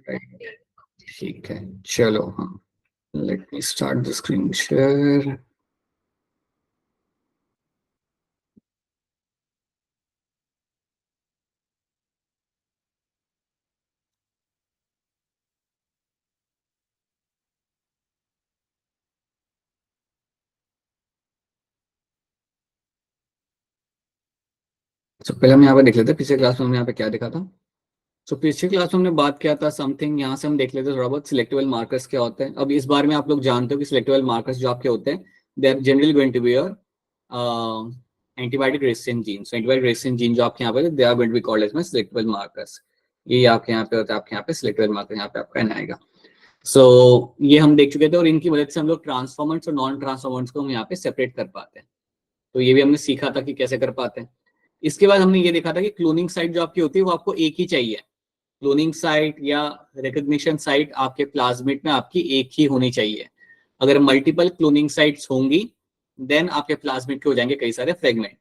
Right, ठीक है, चलो हाँ, let me start the screen share. तो पहले हम यहाँ पे देख लेते हैं पिछले क्लास में हमने यहाँ पे क्या देखा था। तो पिछले क्लास में हमने बात किया था समथिंग, यहाँ से हम देख लेते हैं थोड़ा बहुत सिलेक्टेबल मार्कर्स क्या होते हैं। अब इस बारे में आप लोग जानते हो कि सिलेक्टेबल मार्कर्स जो आपके होते हैं, they are generally going to be your antibiotic resistant gene. So antibiotic resistant gene जो आपके यहाँ पे, they are going to be called as my selectable markers. ये आपके यहाँ पे होता है, आपके यहाँ पे सिलेक्टेबल मार्कर यहाँ पे आपका एन आएगा। सो ये हम देख चुके थे, और इनकी मदद से हम लोग ट्रांसफॉर्मेंट्स और नॉन ट्रांसफॉर्मेंट्स को हम यहाँ पे सेपरेट कर पाते हैं। तो ये भी हमने सीखा था कि कैसे कर पाते हैं। इसके बाद हमने ये देखा था कि क्लोनिंग साइट जो आपकी होती है वो आपको एक ही चाहिए। क्लोनिंग साइट या रिकॉग्निशन साइट आपके प्लाज्मिड में आपकी एक ही होनी चाहिए। अगर मल्टीपल क्लोनिंग साइट्स होंगी देन आपके प्लाज्मिड के हो जाएंगे कई सारे फ्रेगमेंट,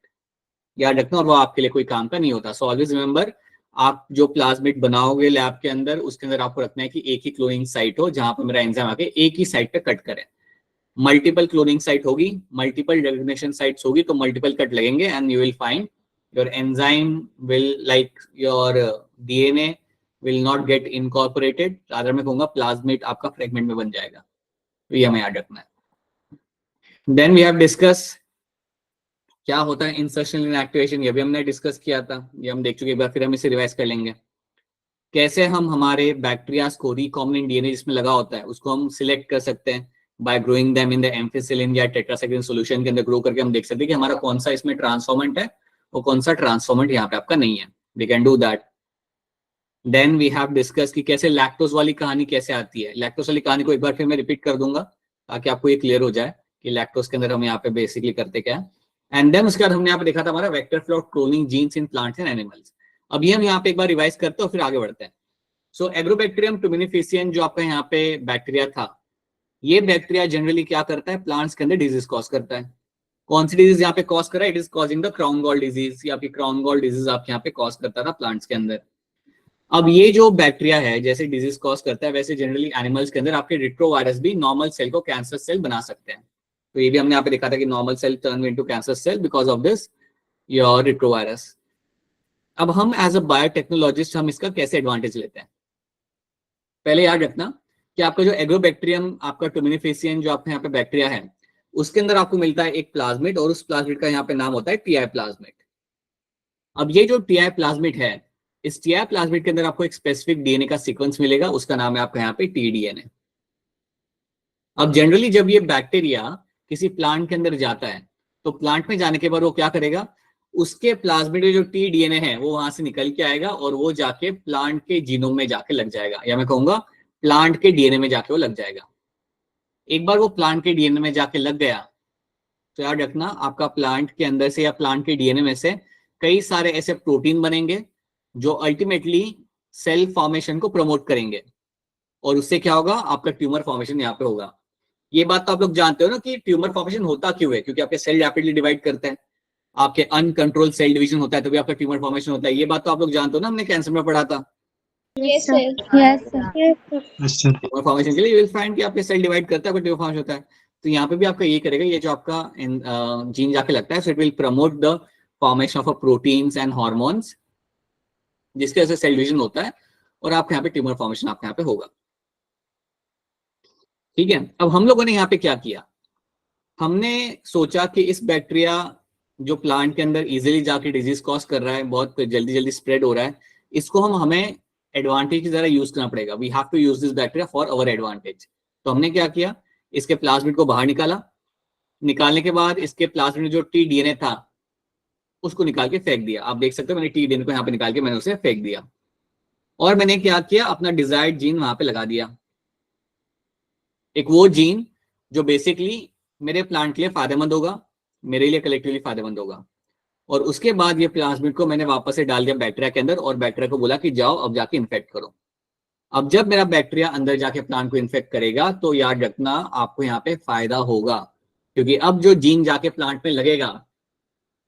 याद रखना, और वो आपके लिए कोई काम का नहीं होता। सो ऑलवेज रिमेंबर, आप जो प्लाज्मिड बनाओगे लैब के अंदर, उसके अंदर आपको रखना है कि एक ही क्लोनिंग साइट हो जहां पर मेरा एंजाइम आके एक ही साइट पे कट करे। मल्टीपल क्लोनिंग साइट होगी, मल्टीपल रिकॉग्निशन साइट्स होगी तो मल्टीपल कट लगेंगे and you will find your enzyme will, like your DNA will not gate incorporated, rather मैं कहूंगा प्लाज्मिड आपका फ्रेगमेंट में बन जाएगा। तो ये हमें याद रखना है। देन वी हैव डिस्कस क्या होता है इंसर्शन इनएक्टिवेशन, ये भी हमने डिस्कस किया था, ये हम देख चुके एक बार, फिर हम इसे रिवाइज कर लेंगे। कैसे हम हमारे बैक्टीरियाज को रिकॉम्बिनेंट डीएनए जिसमें लगा होता है उसको हम सिलेक्ट कर सकते हैं bye growing them in the ampicillin या टेट्रासाइक्लिन सॉल्यूशन के अंदर ग्रो करके हम देख सकते हैं कि हमारा कौन सा इसमें ट्रांसफॉर्मेंट है और कौन सा ट्रांसफॉर्मेंट यहाँ पे आपका नहीं है। We can do that. Then we have discuss कि कैसे लैक्टोज वाली कहानी कैसे आती है। लैक्टोज वाली कहानी को एक बार फिर मैं रिपीट कर दूंगा ताकि आपको ये क्लियर हो जाए कि लैक्टोज के अंदर हम यहाँ पे बेसिकली करते क्या है। एंड देन उसके बाद हमने यहाँ पे देखा था हमारा vector flow of cloning genes in plants and animals. अब ये हम यहाँ पे एक बार रिवाइज करते हैं और फिर आगे बढ़ते हैं। सो एग्रोबैक्टीरियम टुमिनिफिशियन जो आपका यहाँ पे बैक्टीरिया था, ये बैक्टीरिया जनरली क्या करता है, प्लांट्स के अंदर डिजीज कॉज करता है। कौन सी डिजीज यहाँ पे कॉज कर रहा है, it is causing the crown gall disease, या फिर क्राउन गॉल डिजीज आपके यहाँ पे कॉज करता था प्लांट्स के अंदर। अब ये जो बैक्टीरिया है जैसे डिजीज कॉज करता है वैसे जनरली एनिमल्स के अंदर आपके रिट्रोवायरस भी नॉर्मल सेल को कैंसर सेल बना सकते हैं। तो ये भी हमने यहाँ पे देखा था कि normal cell turn into cancer cell because of this your retrovirus. अब हम एज अ बायोटेक्नोलॉजिस्ट हम इसका कैसे एडवांटेज लेते हैं, पहले याद रखना कि आपका जो एग्रोबैक्टीरियम आपका टुमिनिफेसियन जो आपके यहाँ पे बैक्टीरिया है उसके अंदर आपको मिलता है एक प्लाज्मिड, और उस प्लाज्मिड का यहाँ पे नाम होता है टीआई प्लाज्मिड। अब ये जो टीआई प्लाज्मिड है, इस टीआई प्लाज्मिड के अंदर आपको एक स्पेसिफिक डीएनए का सीक्वेंस मिलेगा, उसका नाम है आपका यहाँ पे टीडीएनए। अब जनरली जब ये बैक्टीरिया किसी प्लांट के अंदर जाता है तो प्लांट में जाने के बाद वो क्या करेगा, उसके प्लाज्मिड में जो टीडीएनए है वो वहां से निकल के आएगा और वो जाके प्लांट के जीनोम में जाके लग जाएगा, या मैं कहूंगा प्लांट के डीएनए में जाके वो लग जाएगा। एक बार वो प्लांट के डीएनए में जाके लग गया तो याद रखना आपका प्लांट के अंदर से या प्लांट के डीएनए में से कई सारे ऐसे प्रोटीन बनेंगे जो अल्टीमेटली सेल फॉर्मेशन को प्रमोट करेंगे, और उससे क्या होगा, आपका ट्यूमर फॉर्मेशन यहाँ पे होगा। ये बात तो आप लोग जानते हो ना कि ट्यूमर फॉर्मेशन होता क्यों है, क्योंकि आपके सेल रैपिडली डिवाइड करते हैं, आपके अनकंट्रोल सेल डिवीजन होता है तभी आपका ट्यूमर फॉर्मेशन होता है। ये बात तो आप लोग जानते हो ना, हमने कैंसर में पढ़ा था। Yes, sir. Yes, sir. Yes, sir. Tumour formation के लिए यू विल फाइंड कि आपके सेल डिवाइड करता है ट्यूमर फॉर्मेशन होता है। तो यहाँ पे भी आपका ये करेगा, ये जो आपका जीन जाके लगता है, so it will promote the formation of proteins and hormones जिसके वजह से सेल डिवीजन होता है और आपके यहाँ पे ट्यूमर फॉर्मेशन आपके यहाँ पे होगा। ठीक है, अब हम लोगों ने यहाँ पे क्या किया, हमने सोचा कि इस बैक्टीरिया जो प्लांट के अंदर इजीली जाके डिजीज कॉज कर रहा है, बहुत जल्दी जल्दी स्प्रेड हो रहा है, इसको हमें एडवांटेज की तरह यूज करना पड़ेगा। We have to use this bacteria for our advantage. तो हमने क्या किया, इसके प्लाज्मिड को बाहर निकाला, निकालने के बाद इसके प्लाज्मिड में जो टी डीएनए था उसको निकाल के फेंक दिया। आप देख सकते हो मैंने टी डीएनए को यहाँ पे निकाल के मैंने उसे फेंक दिया, और मैंने क्या किया, अपना डिजायर्ड जीन वहां पे लगा दिया, एक वो जीन जो बेसिकली मेरे प्लांट के लिए फायदेमंद होगा, मेरे लिए कलेक्टिवली फायदेमंद होगा। और उसके बाद ये प्लाज्मिड को मैंने वापस से डाल दिया बैक्टीरिया के अंदर, और बैक्टीरिया को बोला कि जाओ अब जाके इन्फेक्ट करो। अब जब मेरा बैक्टीरिया अंदर जाके प्लांट को इन्फेक्ट करेगा तो याद रखना आपको यहाँ पे फायदा होगा, क्योंकि अब जो जीन जाके प्लांट में लगेगा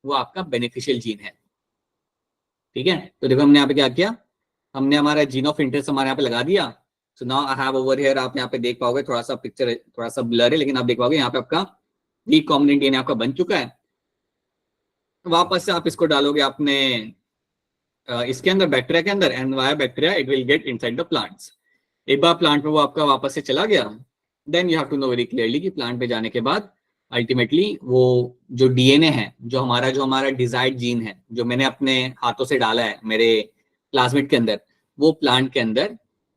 वो आपका बेनिफिशियल जीन है। ठीक है, तो देखो हमने यहाँ पे क्या किया, हमने हमारा जीन ऑफ इंटरेस्ट हमारे यहाँ पे लगा दिया, so now I have over here, आप यहाँ पे देख पाओगे, थोड़ा सा पिक्चर थोड़ा सा ब्लर है, लेकिन आप देख पाओगे यहाँ पे आपका रिकॉम्बिनेंट डीएनए आपका बन चुका है। वापस से आप इसको डालोगे अपने इसके अंदर, बैक्टीरिया के अंदर, and via bacteria it will get inside the plants. एक बार प्लांट में वो आपका वापस से चला गया, then you have to know very clearly कि प्लांट पे जाने के बाद अल्टीमेटली वो जो डीएनए है, जो हमारा डिजायर्ड जीन है, जो मैंने अपने हाथों से डाला है मेरे प्लाज्मिड के अंदर, वो प्लांट के अंदर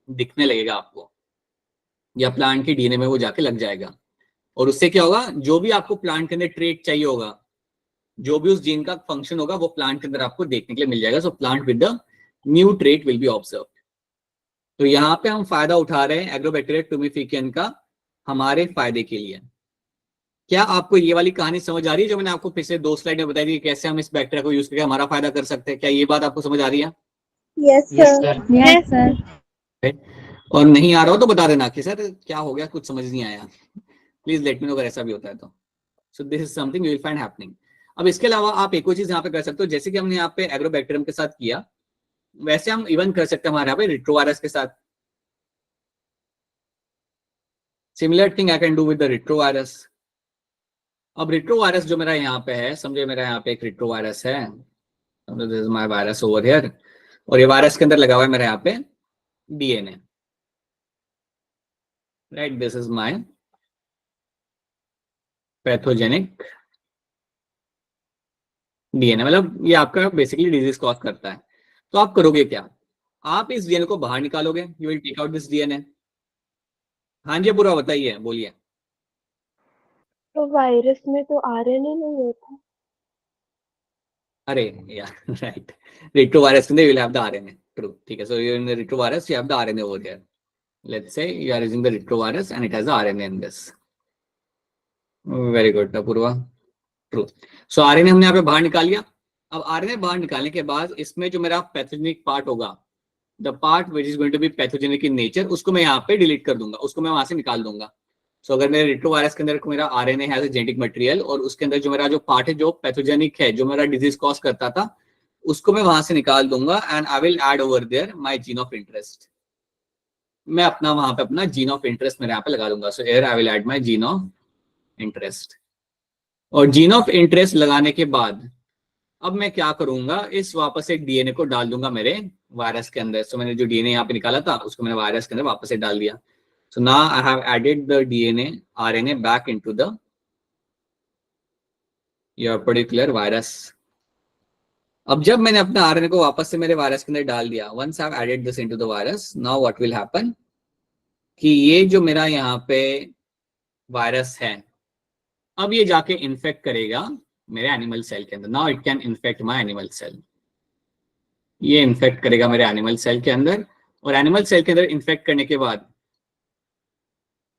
दिखने लगेगा आपको, या प्लांट के डीएनए में वो जाके लग जाएगा। और उससे क्या होगा, जो भी आपको प्लांट के अंदर ट्रेट चाहिए होगा, जो भी उस जीन का फंक्शन होगा, वो प्लांट के अंदर आपको देखने के लिए मिल जाएगा। So plant with the new trait will be observe. तो यहाँ पे हम फायदा उठा रहे हैं एग्रोबैक्टीरिया टुमिफिकेन का हमारे फायदे के लिए। क्या आपको ये वाली कहानी समझ आ रही है जो मैंने आपको पिछले 2 स्लाइड में बताई थी, कैसे हम इस बैक्टीरिया को यूज करके हमारा फायदा कर सकते हैं? क्या ये बात आपको समझ आ रही है? Yes, sir. Yes, sir. और नहीं आ रहा हो तो बता देना कि सर क्या हो गया, कुछ समझ नहीं आया, प्लीज लेट मी नो अगर ऐसा भी होता है तो। सो this is something you will find happening. अब इसके अलावा आप एक और चीज यहाँ पे कर सकते हो, जैसे कि हमने यहाँ पे एग्रोबैक्टीरियम के साथ किया, वैसे हम इवन कर सकते हैं हमारे यहाँ पे रिट्रोवायरस के साथ। Similar thing I can do with the retrovirus. अब रिट्रोवायरस जो मेरा यहाँ पे है, समझे मेरा यहाँ पे एक रिट्रोवायरस है, this is my virus over here, और ये वायरस के अंदर लगा हुआ है मेरे यहाँ पे DNA, right? This is my pathogenic DNA, मतलब ये आपका बेसिकली डिजीज कॉज करता है। तो आप करोगे क्या, आप इस डीएनए को बाहर निकालोगे, you will take out this DNA. हाँ जी पूरा बताइए, बोलिए। तो वायरस में तो आरएनए नहीं होता। अरे यार राइट, रिट्रोवायरस में will have the RNA, true, ठीक है। So in the retrovirus you have the RNA over here, let's say you are using the retrovirus and it has the RNA in this. Very good Apoorva, true. So RNA हमने यहाँ पे बाहर निकाल लिया। अब RNA बाहर निकालने के बाद इसमें जो मेरा पैथोजेनिक पार्ट होगा, the part which is going to be pathogenic in nature, उसको मैं यहाँ पे डिलीट कर दूंगा, उसको मैं वहां से निकाल दूंगा। सो अगर मेरे रिट्रोवायरस के अंदर मेरा RNA has a genetic material, और उसके अंदर जो मेरा जो पार्ट है जो पैथोजेनिक है, जो मेरा डिजीज कॉज करता था, उसको मैं वहां से निकाल दूंगा, and I will add over there my gene of interest. मैं अपना वहां पे अपना जीन ऑफ इंटरेस्ट मेरे यहाँ पे लगा दूंगा। So here I will add my gene of interest. और जीन ऑफ इंटरेस्ट लगाने के बाद अब मैं क्या करूंगा, इस वापस एक डीएनए को डाल दूंगा मेरे वायरस के अंदर। सो मैंने जो डीएनए यहाँ पे निकाला था उसको मैंने वायरस के अंदर वापस से डाल दिया। So now I have added the DNA RNA back into the your particular virus. अब जब मैंने अपना आरएनए को वापस से मेरे वायरस के अंदर डाल दिया, once I have added this into the virus, now what will happen कि ये जो मेरा यहाँ पे वायरस है, अब ये जाके इन्फेक्ट करेगा मेरे एनिमल सेल के अंदर। Now it can infect my animal cell, ये इन्फेक्ट करेगा मेरे एनिमल सेल के अंदर, और एनिमल सेल के अंदर इन्फेक्ट करने के बाद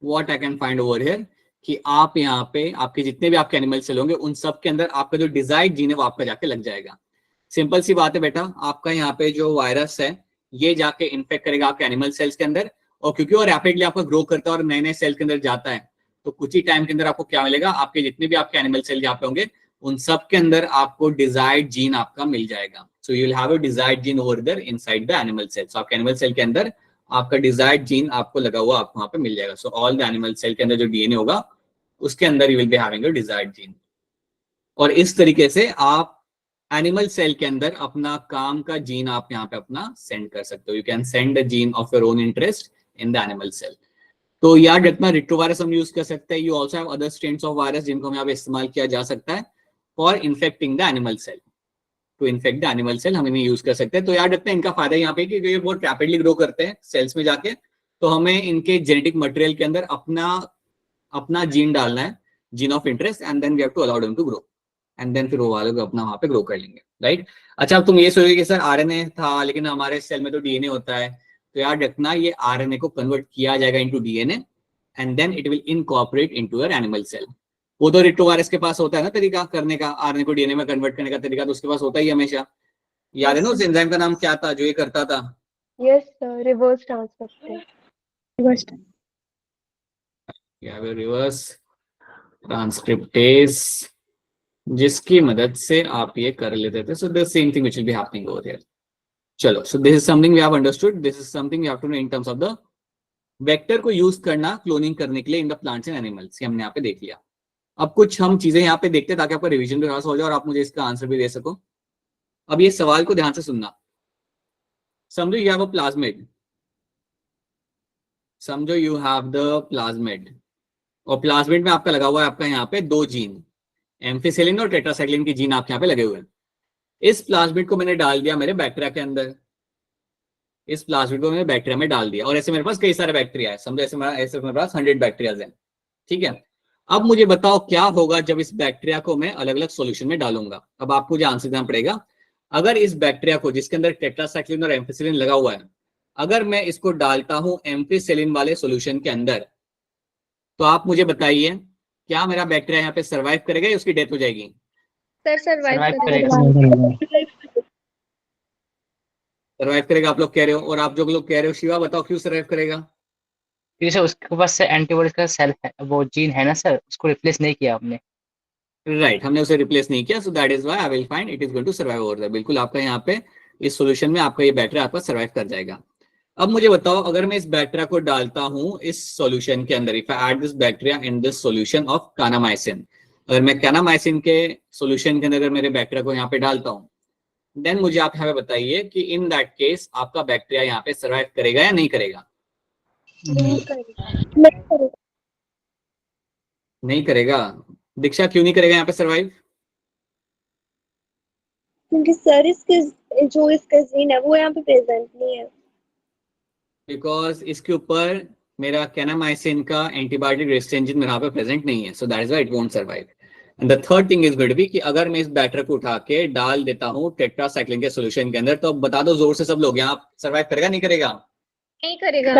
what I can find over here कि आप यहाँ पे आपके जितने भी आपके एनिमल सेल होंगे उन सब के अंदर आपका जो डिजायर्ड जीन है वो आपका जाके लग जाएगा। सिंपल सी बात है बेटा, आपका यहाँ पे जो वायरस है ये जाके इन्फेक्ट करेगा आपके एनिमल सेल्स के अंदर, और क्योंकि वो रैपिडली आपका ग्रो करता है और नए नए सेल के अंदर जाता है, तो कुछ ही टाइम के अंदर आपको क्या मिलेगा, आपके जितने भी आपके एनिमल सेल यहाँ पे होंगे उन सब के अंदर आपको डिजायर्ड जीन आपका मिल जाएगा। So you will have a desired gene over there inside the animal cell. So आपके एनिमल सेल के अंदर आपका डिजायर्ड जीन आपको लगा हुआ आपको वहां पे मिल जाएगा। So all the animal cell के अंदर जो डीएनए होगा उसके अंदर you will be having a desired gene. और इस तरीके से आप एनिमल सेल के अंदर अपना काम का जीन आप यहाँ पे अपना सेंड कर सकते हो। You can send the gene of your own interest in the animal cell. तो याद रखना, रिट्रोवायरस हम यूज कर सकते हैं। You also have other strains of virus जिनको यहाँ पे इस्तेमाल किया जा सकता है for infecting the animal cell. To infect the animal cell हम इन्हें यूज कर सकते हैं। तो याद रखते हैं इनका फायदा यहाँ पे कि ये बहुत रैपिडली ग्रो करते हैं सेल्स में जाके, तो हमें इनके जेनेटिक मटेरियल के अंदर अपना जीन डालना है, gene of interest, and then we have to allow them to grow, and then फिर वो वाले को अपना वहां पे ग्रो कर लेंगे, राइट? अच्छा, अब तुम ये सोचोगे कि सर आरएनए था लेकिन हमारे सेल में तो डीएनए होता है। तो याद रखना ये आरएनए को कन्वर्ट किया जाएगा into DNA, and then it will incorporate into your animal cell. वो तो रिट्रोवायरस के पास होता है ना तरीका करने का, आरएनए को डीएनए में कन्वर्ट करने का तरीका, तो उसके पास होता ही हमेशा। याद है ना उस एंजाइम का नाम क्या था जो ये करता था? Yes sir, reverse transcriptase. Reverse transcriptase, जिसकी मदद से आप ये कर लेते थे। So the same thing which will be happening over here. चलो, so this is something we have understood, this is something we have to know in terms of the vector को यूज करना क्लोनिंग करने के लिए in the plants and animals, हमने यहाँ पे देख लिया। अब कुछ हम चीजें यहाँ पे देखते हैं ताकि आपका रिवीजन भी थोड़ा सा हो जाए और आप मुझे इसका आंसर भी दे सको। अब ये सवाल को ध्यान से सुनना। समझो यू हैव अ प्लाज्मिड, समझो यू हैव द प्लाज्मिड, और प्लाज्मिड में आपका लगा हुआ है आपका यहाँ पे दो जीन, एम्फिसिलिन और टेट्रासाइक्लिन की जीन आपके यहाँ पे लगे हुए हैं। इस प्लाज्मिड को मैंने डाल दिया मेरे बैक्टीरिया के अंदर, इस प्लाज्मिड को मैंने बैक्टीरिया में डाल दिया, और ऐसे मेरे पास कई सारे बैक्टीरिया है, समझो ऐसे मेरे पास 100 बैक्टीरिया हैं, ठीक है। अब मुझे बताओ क्या होगा जब इस बैक्टीरिया को मैं अलग अलग सॉल्यूशन में डालूंगा। अब आपको मुझे आंसर देना पड़ेगा। अगर इस बैक्टीरिया को जिसके अंदर टेट्रासाइक्लिन और एम्फिसिलिन लगा हुआ है, अगर मैं इसको डालता हूं एम्फिसिलिन वाले सॉल्यूशन के अंदर, तो आप मुझे बताइए क्या मेरा बैक्टीरिया यहाँ पे सर्वाइव करेगा या उसकी डेथ हो जाएगी? सर सर्वाइव करेगा। सर्वाइव करेगा आप लोग कह रहे हो, और आप जो लोग कह रहे हो शिवा बताओ क्यों सर्वाइव करेगा? क्योंकि सर उसके पास से एंटीबॉडीज का सेल है, वो जीन है ना सर, उसको रिप्लेस नहीं किया आपने। राइट, हमने उसे रिप्लेस नहीं किया, so that is why I will find it is going to survive over there. बिल्कुल आपका यहाँ पे इस सॉल्यूशन में आपका ये बैक्टीरिया आपका सर्वाइव कर जाएगा। अब मुझे बताओ अगर मैं इस बैक्टीरिया को डालता हूं इस सॉल्यूशन के अंदर, if I add this bacteria in this solution of kanamycin, अगर मैं कानामाइसिन के सॉल्यूशन के अंदर अगर मेरे बैक्टीरिया को यहाँ पे डालता हूँ, देन मुझे आप यहाँ पे बताइए कि इन दैट केस आपका बैक्टीरिया यहाँ पे सर्वाइव करेगा या नहीं करेगा? नहीं करेगा। दीक्षा क्यों नहीं करेगा यहाँ पे सर्वाइव? क्योंकि सर इसके जो इसका जीन है वो यहाँ पे प्रेजेंट नहीं है। बिकॉज इसके ऊपर मेरा कैनामाइसिन का एंटीबायोटिक रेजिस्टेंस जीन मेरे यहाँ पे प्रेजेंट नहीं है, so that is why it won't survive. And the third thing is going to be कि अगर मैं इस बैटर को उठा के डाल देता हूँ टेट्रासाइक्लिन के सॉल्यूशन के अंदर, तो अब बता दो जोर से सब लोग, यहाँ सर्वाइव करेगा नहीं करेगा? नहीं करेगा।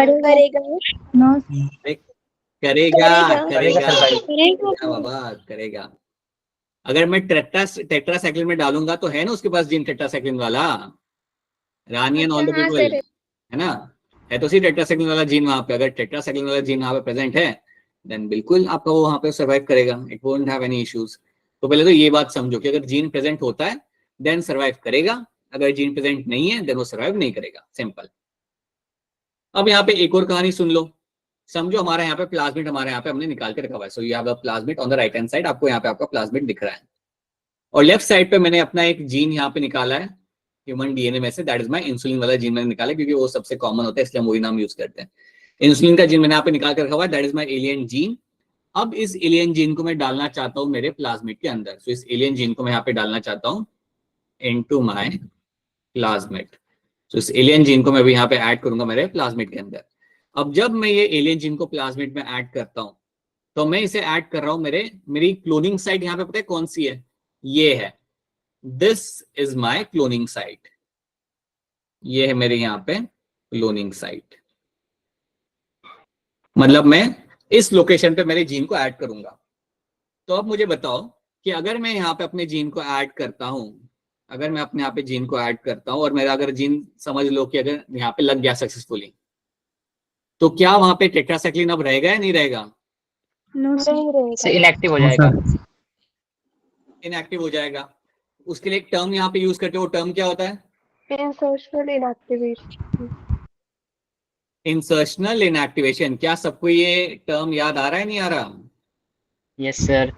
करेगा क्या बाबा करेगा। अगर मैं टेट्रासाइक्लिन में डालूंगा तो है ना उसके पास जीन टेट्रासाइक्लिन वाला, रानी एंड ऑल द पीपल, है ना, है तो उसी टेट्रासाइक्लिन वाला जीन वहां पे। अगर टेट्रासाइक्लिन वाला जीन वहां पे प्रेजेंट है देन बिल्कुल आपका वो वहां पे सर्वाइव करेगा, it won't have any issues. तो पहले तो ये बात समझो कि अगर जीन प्रेजेंट होता है देन सर्वाइव करेगा, अगर जीन प्रेजेंट नहीं है देन वो सर्वाइव नहीं करेगा, सिंपल। अब यहाँ पे एक और कहानी सुन लो। समझो हमारे यहाँ पे प्लाज्मिड हमारे यहाँ पे हमने निकाल के रखा हुआ है, सो you have the plasmid on the right hand side, आपको यहाँ पे आपका प्लाज्मिड दिख रहा है, और लेफ्ट साइड पे मैंने अपना एक जीन यहाँ पे निकाला है ह्यूमन डीएनए में से, दैट इज माय इंसुलिन वाला जीन मैंने निकाला क्योंकि वो सबसे कॉमन होता है इसलिए हम वही नाम यूज करते हैं। इंसुलिन का जीन मैंने यहाँ पे निकाल कर रखा हुआ है, that is my alien gene. अब इस एलियन जीन को मैं डालना चाहता हूँ मेरे प्लाज्मिड के अंदर, सो इस एलियन जीन को मैं यहाँ पे डालना चाहता हूँ इनटू माय प्लाज्मिड। सो इस एलियन जीन को मैं भी यहाँ पे ऐड करूंगा मेरे प्लाज्मिड के अंदर। अब जब मैं ये एलियन जीन को प्लाज्मिड में ऐड करता हूँ तो मैं इसे ऐड कर रहा हूँ मेरी क्लोनिंग साइट यहाँ पे पता है कौन सी है? ये है, this is my cloning site, ये है मेरे यहाँ पे क्लोनिंग साइट। मतलब मैं इस लोकेशन पे मेरे जीन को ऐड करूंगा। तो अब मुझे बताओ कि अगर मैं यहाँ पे अपने जीन को ऐड करता हूं, अगर मैं अपने यहाँ पे जीन को ऐड करता हूं और मेरा अगर जीन समझ लो कि अगर यहाँ पे लग गया सक्सेसफुली, तो क्या वहां पे टेट्रासाइक्लिन अब रहेगा या नहीं रहेगा? इनएक्टिव हो जाएगा। इनएक्टिव हो जाएगा। उसके लिए एक टर्म यहाँ पे यूज करते हो, टर्म क्या होता है? Insertional inactivation. Insertional inactivation. क्या सबको ये टर्म याद आ रहा है नहीं आ रहा? Yes sir.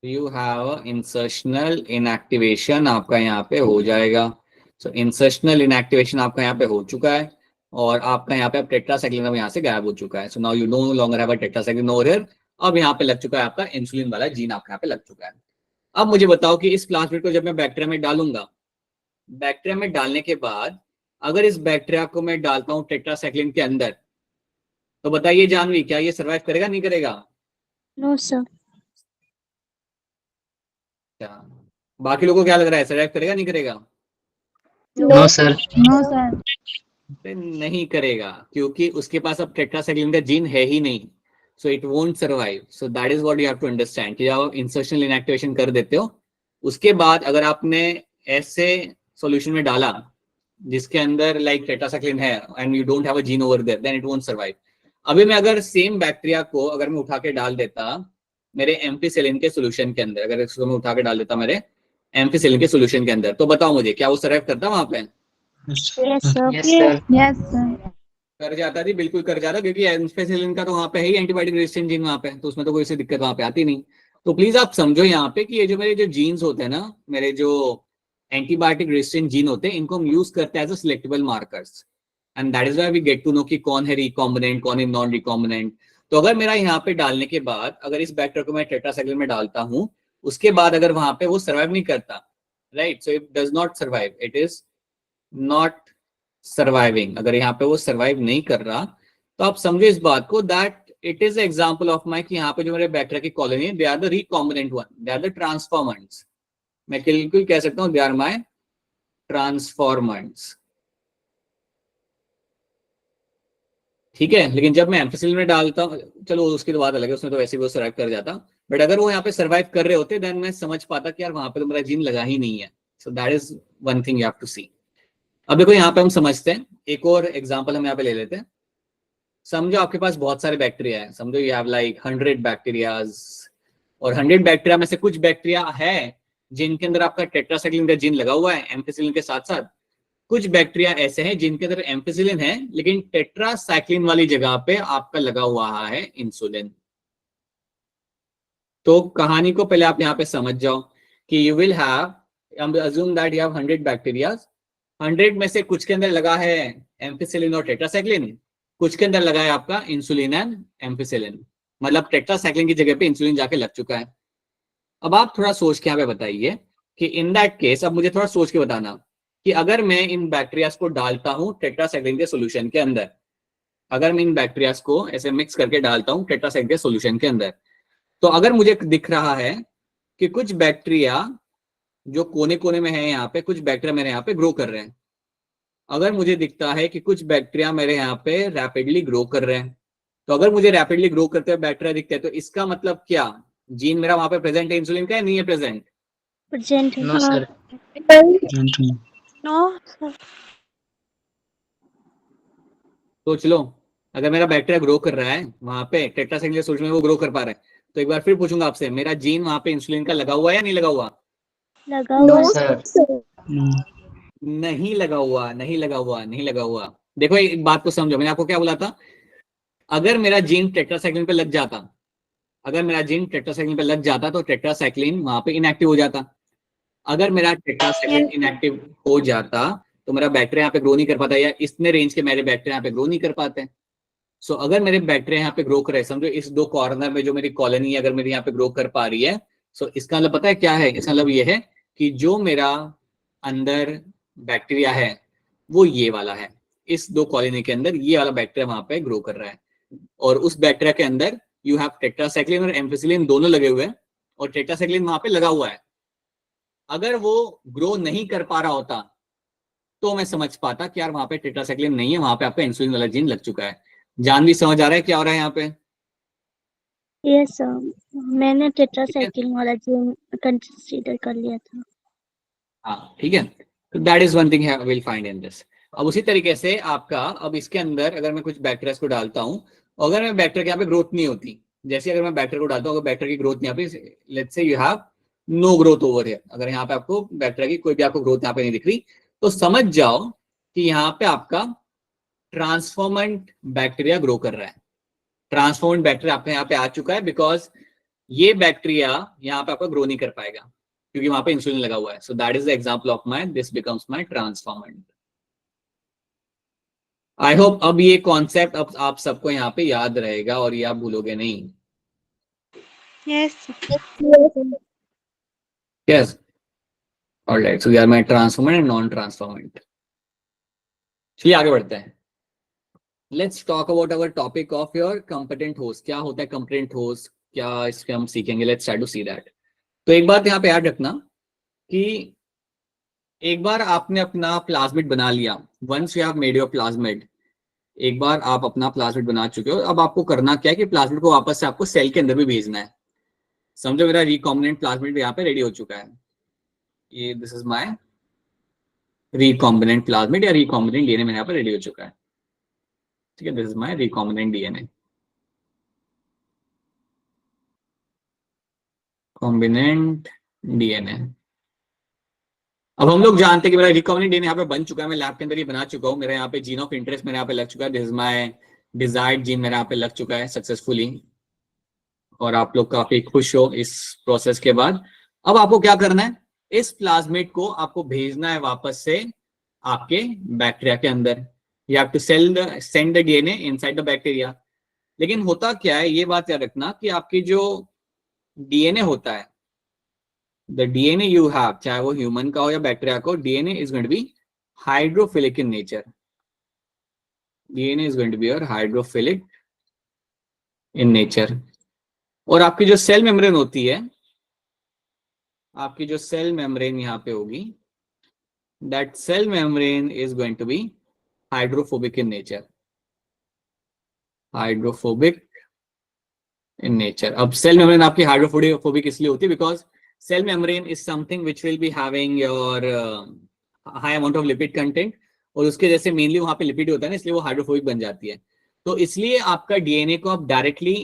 You have insertional inactivation आपका यहाँ पे हो जाएगा। सो इंसर्शनल इनएक्टिवेशन आपका यहाँ पे हो चुका है और आपका यहाँ पे अब टेट्रासाइक्लिन अब यहाँ से गायब हो चुका है। So now you know longer have a tetracycline over here. अब यहाँ पे लग चुका है आपका इंसुलिन वाला जीन, आपका यहाँ पे लग चुका है। अब मुझे बताओ कि इस प्लाज्मिड को जब मैं बैक्टीरिया में डालूंगा, बैक्टीरिया में डालने के बाद अगर इस बैक्टीरिया को मैं डालता हूँ टेट्रासाइक्लिन के अंदर, तो बताइए जानवी क्या ये सर्वाइव करेगा नहीं करेगा? No sir. बाकी लोगों को क्या लग रहा है, सर्वाइव करेगा नहीं करेगा? No sir. No sir. नहीं करेगा क्योंकि उसके पास अब टेट्रासाइक्लिन का जीन है ही नहीं, so it won't survive. So that is what you have to understand कि जब आप इंसर्शनल इनएक्टिवेशन कर देते हो उसके बाद अगर आपने ऐसे सॉल्यूशन में डाला जिसके अंदर लाइक टेट्रासाइक्लिन है and you don't have a gene over there, then it won't survive. अभी मैं अगर सेम बैक्टीरिया को अगर मैं उठा के डाल देता मेरे एम्फिसिलिन के सॉल्यूशन के अंदर, अगर इसको मैं उठा के डाल देता मेरे एम्फिसिलिन के सॉल्यूशन के अंदर, तो बताओ मुझे क्या वो सर्वाइव करता वहां पे? Yes, sir. Yes sir. Yes, sir. कर जाता थी, बिल्कुल कर जाता, क्योंकि एम्फिसिलिन का तो वहां पे है ही एंटीबायोटिक रेजिस्टेंट जीन वहां पे, तो उसमें तो कोई सी दिक्कत वहां पे आती नहीं। तो प्लीज आप समझो यहाँ पे कि ये जो मेरे जो जीन्स होते हैं ना, मेरे जो एंटीबायोटिक रेजिस्टेंट जीन होते हैं, इनको हम यूज करते हैं as a selectable markers, and that is why we get to know कि कौन है रिकॉम्बिनेंट, कौन है नॉन रिकॉम्बिनेंट। तो अगर मेरा यहाँ पे डालने के बाद अगर इस बैक्टीरिया को मैं टेट्रासाइक्लिन में डालता हूँ, उसके बाद अगर वहां पे वो सर्वाइव नहीं करता, right, so it does not survive, it is not surviving, अगर यहाँ पे वो सर्वाइव नहीं कर रहा, तो आप समझो इस बात को that it is example of my कि यहाँ पे जो मेरे बैक्टीरिया की कॉलोनी है, they are the recombinant one, they are the transformants. मैं बिल्कुल कह सकता हूँ दे आर माई ट्रांसफॉर्मेंट्स, ठीक है। लेकिन जब मैं एम्फिसिलिन में डालता हूँ, चलो उसकी तो बात अलग है, उसमें तो वैसे भी वो सर्वाइव कर जाता, बट अगर वो यहाँ पे सर्वाइव कर रहे होते देन मैं समझ पाता कि यार वहां पे तो मेरा जीन लगा ही नहीं है। So that is one thing you have to see. अब देखो यहाँ पे हम समझते हैं, एक और एग्जांपल हम यहाँ पे ले लेते हैं। समझो आपके पास बहुत सारे बैक्टीरिया है, समझो यू हैव लाइक 100 बैक्टीरियाज, और 100 बैक्टीरिया में से कुछ बैक्टीरिया है जिनके अंदर आपका टेट्रासाइक्लिन का जीन लगा हुआ है एम्फिसिलिन के साथ साथ, कुछ बैक्टीरिया ऐसे हैं जिनके अंदर एम्फिसिलिन है लेकिन टेट्रासाइक्लिन वाली जगह पे आपका लगा हुआ है इंसुलिन। तो कहानी को पहले आप यहाँ पे समझ जाओ कि you will have assume that you have 100 bacteria, 100 में से कुछ के अंदर लगा है एम्फिसिलिन और टेट्रासाइक्लिन, कुछ के अंदर लगा है आपका इंसुलिन एंड एम्फिसिलिन, मतलब टेट्रासाइक्लिन की जगह पे इंसुलिन जाके लग चुका है। अब आप थोड़ा सोच के यहाँ पे बताइए कि इन दैट केस, अब मुझे थोड़ा सोच के बताना कि अगर मैं इन बैक्टीरियाज को डालता हूं टेट्रासाइक्लिन के सॉल्यूशन के अंदर, अगर मैं इन बैक्टीरियाज को ऐसे मिक्स करके डालता हूं टेट्रासाइक्लिन के सॉल्यूशन के अंदर, तो अगर मुझे दिख रहा है कि कुछ बैक्टीरिया जो कोने कोने में है यहाँ पे, कुछ बैक्टीरिया मेरे यहाँ पे ग्रो कर रहे हैं, अगर मुझे दिखता है कि कुछ बैक्टीरिया मेरे यहाँ पे रैपिडली ग्रो कर रहे हैं, तो अगर मुझे रैपिडली ग्रो करते हुए बैक्टीरिया दिखते हैं तो इसका मतलब क्या, जीन मेरा वहां पे प्रेजेंट है इंसुलिन का, नहीं है प्रेजेंट? प्रेजेंट है। No sir. No sir. सोच लो, अगर मेरा बैक्टीरिया ग्रो कर रहा है वहां पे टेट्रासाइक्लिन के सॉल्यूशन में, वो ग्रो कर पा रहा है, तो एक बार फिर पूछूंगा आपसे, मेरा जीन वहां पे इंसुलिन का लगा हुआ है या नहीं लगा हुआ? लगा नो हुआ सर। नहीं लगा हुआ, नहीं लगा हुआ, नहीं लगा हुआ। देखो एक बात को समझो, मैंने आपको क्या बोला था, अगर मेरा जीन टेट्रासाइक्लिन पे लग जाता, अगर मेरा जीन टेट्रासाइक्लिन पे लग जाता तो टेट्रासाइक्लिन वहां पे इनएक्टिव हो जाता। अगर मेरा टेट्रासाइक्लिन इनएक्टिव हो जाता तो मेरा बैक्टीरिया यहाँ पे ग्रो नहीं कर पाता, या इतने रेंज के मेरे बैक्टीरिया यहाँ पे ग्रो नहीं कर पाते। सो अगर मेरे बैक्टीरिया यहाँ पे ग्रो कर रहे हैं, समझो इस दो कॉर्नर में जो मेरी कॉलोनी है अगर मेरी यहाँ पे ग्रो कर पा रही है, सो इसका मतलब पता है क्या है, इसका मतलब ये है कि जो मेरा अंदर बैक्टीरिया है वो ये वाला है, इस दो कॉलोनी के अंदर ये वाला बैक्टीरिया वहां पे ग्रो कर रहा है, और उस बैक्टीरिया के अंदर यू हैव टेट्रासाइक्लिन और एम्फिसिलिन दोनों लगे हुए हैं, और टेट्रासाइक्लिन वहां पे लगा हुआ है। अगर वो ग्रो नहीं कर पा रहा होता तो मैं समझ पाता कि यार वहां पे टेट्रासाइक्लिन नहीं है, वहां पे आपका इंसुलिन वाला जीन लग चुका है। जान भी समझ आ रहा है क्या हो रहा है यहाँ पे? यस सर, मैंने ठीक है, टेट्रासाइक्लिन वाला जीन कंसीडर कर लिया था। हाँ ठीक है, तो that is one thing will find in this. अब उसी तरीके से आपका, अब इसके अंदर अगर मैं कुछ बैक्टीरिया को डालता हूँ, अगर मैं बैक्टीरिया के यहाँ पे ग्रोथ नहीं होती, जैसे अगर मैं बैक्टीरिया को डालता हूँ, अगर बैक्टीरिया की ग्रोथ यहाँ पे, let's say you have no growth over here, अगर यहाँ पे आपको बैक्टीरिया की कोई भी आपको ग्रोथ यहाँ पे नहीं दिख रही, तो समझ जाओ कि यहाँ पे आपका ट्रांसफॉर्मेंट बैक्टीरिया ग्रो कर रहा है। ट्रांसफॉर्मेंट बैक्टीरिया आपके यहाँ पे आ चुका है, बिकॉज ये बैक्टीरिया यहाँ पे आपका ग्रो नहीं कर पाएगा क्योंकि वहां पे इंसुलिन लगा हुआ है। So that is the example of my, this becomes my transformant. I hope अब ये कॉन्सेप्ट अब आप सबको यहाँ पे याद रहेगा और ये आप भूलोगे नहीं। यस। यस, ऑलराइट, सो यार मैं ट्रांसफॉर्मेंट एंड नॉन ट्रांसफॉर्मेंट। चलिए आगे बढ़ते हैं। Let's talk about our topic of your competent host. क्या होता है कंपेटेंट होस्ट, क्या इसके हम सीखेंगे, let's try to see that. तो एक बात यहाँ पे याद रखना कि एक बार आपने अपना प्लाज्मिड बना लिया, once you have made your plasmid, एक बार आप अपना प्लाज्मिड बना चुके हो, अब आपको करना क्या है कि प्लाज्मिड को वापस से आपको सेल के अंदर भी भेजना है। समझो मेरा रिकॉम्बिनेंट प्लाज्मिड यहाँ पे रेडी हो चुका है, ये this is my recombinant plasmid या रिकॉम्बिनेंट डीएनए मेरे यहाँ पे रेडी हो चुका है, ठीक है, this is my recombinant DNA, combinant DNA. अब हम लोग जानते हैं कि मेरा रिकॉम्बिनेंट डीएनए यहाँ पे बन चुका है, मैं लैब के अंदर ही बना चुका हूँ, मेरा यहाँ पे जीन ऑफ इंटरेस्ट मेरे यहाँ पे लग चुका है, this is my desired gene मेरे यहाँ पे लग चुका है सक्सेसफुली, और आप लोग काफी खुश हो इस प्रोसेस के बाद। अब आपको क्या करना है, इस प्लाज्मिड को आपको भेजना है वापस से आपके बैक्टीरिया के अंदर, you have to send the DNA inside the bacteria. लेकिन होता क्या है, ये बात याद रखना कि आपकी जो डीएनए होता है, द डीएनए यू हैव, चाहे वो ह्यूमन का हो या बैक्टीरिया का हो, DNA is going to be hydrophilic in nature, DNA is going to be और हाइड्रोफिलिक इन नेचर। और आपकी जो सेल मेम्ब्रेन होती है, आपकी जो सेल मेम्ब्रेन यहाँ पे होगी, that cell membrane is going to be hydrophobic in nature, hydrophobic in nature. अब सेल मेम्ब्रेन आपकी हाइड्रोफोबिक इसलिए होती है because cell membrane is something which will be having your high amount of lipid content, और उसके जैसे mainly वहां पे लिपिड होता है ना, इसलिए वो हाइड्रोफोबिक बन जाती है। तो इसलिए आपका डीएनए को आप डायरेक्टली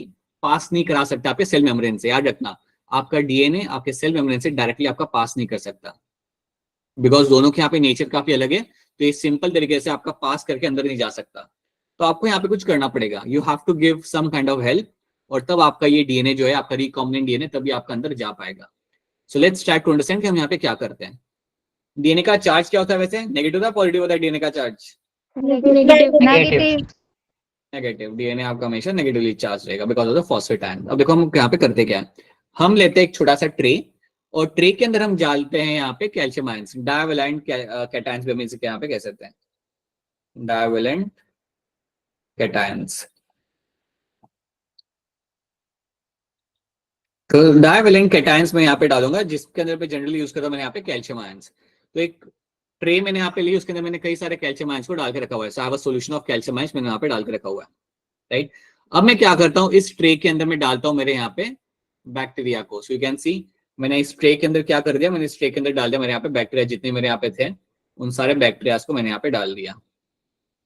पास नहीं करा सकते आपके सेल मेम्ब्रेन से, याद रखना, आपका डीएनए आपके सेल मेम्ब्रेन से डायरेक्टली आपका पास नहीं कर सकता, बिकॉज दोनों के यहाँ पे नेचर काफी अलग है, तो ये सिंपल तरीके से आपका पास करके अंदर नहीं जा सकता। तो आपको यहाँ पे कुछ करना पड़ेगा, you have to give some kind of help, और तब आपका ये डीएनए जो है आपका रिकॉम्बिनेंट डीएनए तभी आपका अंदर जा पाएगा। So let's try to understand कि हम यहाँ पे क्या करते हैं। डीएनए का चार्ज क्या होता है वैसे, नेगेटिव होता है पॉजिटिव होता है डीएनए का चार्ज? नेगेटिव। नेगेटिव। डीएनए आपका हमेशा नेगेटिवली चार्ज रहेगा because of the phosphate ion. अब देखो हम यहाँ पे करते क्या है, हम लेते हैं एक छोटा सा ट्रे, और ट्रे के अंदर हम डालते हैं यहाँ पे कैल्शियम आयंस, डायवैलेंट कैटायंस भी हम इसे यहाँ पे कह सकते हैं, डायवैलेंट कैटायंस। तो डायवैलेंट कैटायंस में यहाँ पे डालूंगा, जिसके अंदर पे जनरली यूज करता हूं मैंने यहाँ पे कैल्शियम आयंस। तो एक ट्रे मैंने यहाँ पे ली, उसके अंदर मैंने कई सारे कैल्शियम आयंस को डाल के रखा हुआ है, so I have a solution of calcium ions मैंने यहाँ पे डाल के रखा हुआ है, राइट। अब मैं क्या करता हूँ, इस ट्रे के अंदर मैं डालता हूँ मेरे यहाँ पे बैक्टीरिया को। सो यू कैन सी मैंने इस ट्रे के अंदर क्या कर दिया, मैंने इस ट्रे के अंदर डाल दिया मेरे यहाँ पे बैक्टीरिया, जितने मेरे यहाँ पे थे उन सारे बैक्टीरियाज को मैंने यहाँ पे डाल दिया।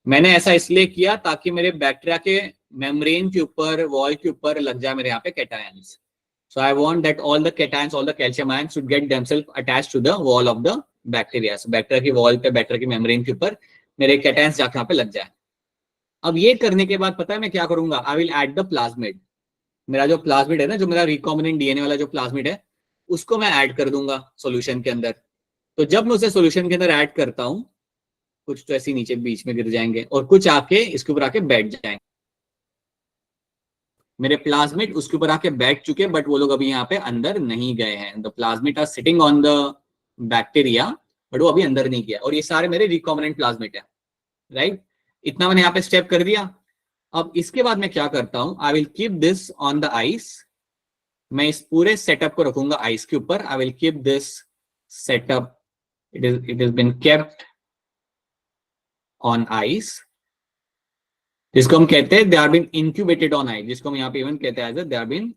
मैंने ऐसा इसलिए किया ताकि मेरे बैक्टीरिया के मेम्ब्रेन के ऊपर, वॉल के ऊपर लग जाए मेरे यहाँ पे cations. So I want that all the cations, all the calcium ions should get themselves attached to the wall of the bacteria. So bacteria की वॉल पे, बैक्टीरिया की मेम्ब्रेन के ऊपर मेरे कैटायंस जाके यहाँ पे लग जाए। अब ये करने के बाद पता है मैं क्या करूंगा, आई विल ऐड द प्लाज्मिड। मेरा जो प्लाज्मिड है ना, जो मेरा रिकॉम्बिनेंट डीएनए वाला जो प्लाज्मिड है, उसको मैं ऐड कर दूंगा सॉल्यूशन के अंदर। तो जब मैं उसे सॉल्यूशन के अंदर ऐड करता हूँ, कुछ तो ऐसे नीचे बीच में गिर जाएंगे और कुछ आके इसके ऊपर आके बैठ जाएंगे। मेरे प्लाज्मिड उसके ऊपर आके बैठ चुके, बट वो लोग अभी यहाँ पे अंदर नहीं गए हैं। The plasmid are sitting on the bacteria, but वो अभी अंदर नहीं गया, और ये सारे मेरे रिकॉम्बिनेंट प्लाज्मिड है, राइट। इतना मैंने यहाँ पे स्टेप कर दिया। अब इसके बाद मैं क्या करता हूं, I will keep this on the ice. मैं इस पूरे सेटअप को रखूंगा आइस के ऊपर। I will keep this setup, it is been kept on ice, जिसको हम कहते हैं they are been incubated on ice, जिसको हम यहाँ पे इवन कहते हैं they are been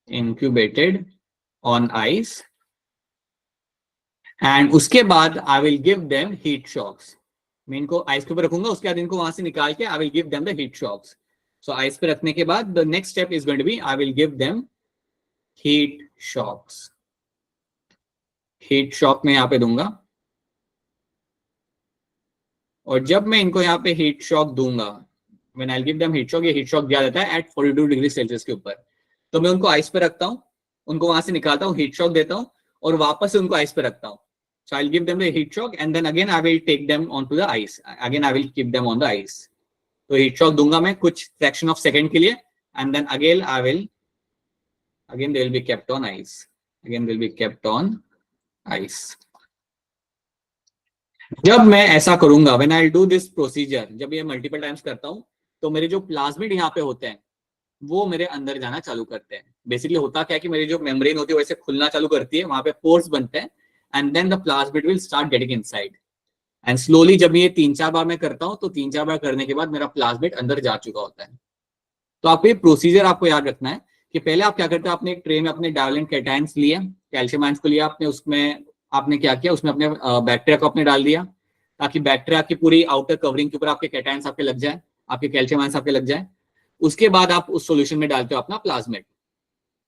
incubated on ice. And उसके बाद I will give them heat shocks. मैं इनको आइस के ऊपर रखूंगा, उसके बाद इनको वहां से निकाल के I will give them the heat shocks. So ice पे रखने के बाद the next step is going to be I will give them heat shocks. Heat shock मैं यहाँ पे दूंगा, और जब मैं इनको यहाँ पे हीट शॉक दूंगा, when I give them heat shock, ये हीट शॉक दिया जाता है एट 42 डिग्री सेल्सियस के ऊपर। तो मैं उनको आइस पे रखता हूँ, उनको वहां से निकालता हूँ, हीट शॉक देता हूँ, और वापस से उनको आइस पे रखता हूँ। So I'll give them the heat shock and then again I will take them onto the ice. Again I will keep them on the ice. तो heat shock दूंगा मैं कुछ fraction of second के लिए, and then again they will be kept on ice. Again they will be kept on ice. जब मैं ऐसा करूंगा, when I'll do this procedure, जब ये multiple times करता हूँ, तो मेरे जो प्लाज्मिड यहाँ पे होते हैं वो मेरे अंदर जाना चालू करते हैं। बेसिकली होता क्या है कि मेरी जो मेम्ब्रेन होती है वैसे खुलना चालू करती है, वहां पे पोर्स बनते हैं, and then the plasmid will start getting inside. And slowly जब ये 3-4 बार मैं करता हूँ, तो 3-4 बार करने के बाद मेरा प्लाज्मिड अंदर जा चुका होता है। तो आपको ये प्रोसीजर आपको याद रखना है कि पहले आप क्या करते हैं, आपने एक ट्रे में अपने डायवैलेंट कैटायंस लिए, कैल्शियम आयंस को लिया आपने, उसमें आपने क्या किया, उसमें अपने बैक्टीरिया को अपने डाल दिया, ताकि बैक्टीरिया की पूरी आउटर कवरिंग के ऊपर आपके कैटायंस आपके लग जाए, आपके कैल्शियम आयंस आपके लग जाए। उसके बाद आप उस सॉल्यूशन में डालते हो अपना प्लाज्मिड।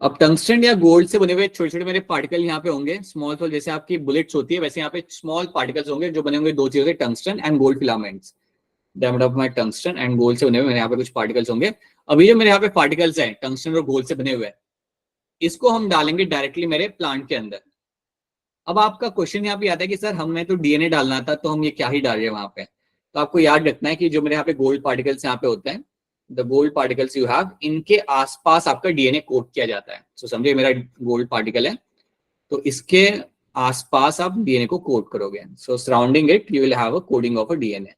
अब टंगस्टन या गोल्ड से बने हुए छोटे छोटे मेरे पार्टिकल यहाँ पे होंगे, स्मॉल स्मॉल, जैसे आपकी बुलेट्स होती है वैसे यहाँ पे स्मॉल पार्टिकल्स होंगे जो बने होंगे दो चीजों से, tungsten and gold filaments. Diameter of my tungsten and gold से बने हुए मेरे यहाँ पे कुछ पार्टिकल्स होंगे। अभी जो मेरे यहाँ पे पार्टिकल्स हैं टंगस्टन और गोल्ड से बने हुए, इसको हम डालेंगे डायरेक्टली मेरे प्लांट के अंदर। अब आपका क्वेश्चन यहाँ पे आता है कि सर हमने तो डीएनए डालना था, तो हम ये क्या ही डाल रहे हैं वहां पे। तो आपको याद रखना है कि जो मेरे यहाँ पे गोल्ड पार्टिकल्स यहाँ पे होते हैं, the gold particles you have, इनके आसपास आपका डीएनए कोट किया जाता है। सो समझिए मेरा गोल्ड पार्टिकल है, तो इसके आसपास आप डीएनए को कोट करोगे। So surrounding it you will have a coding of a DNA.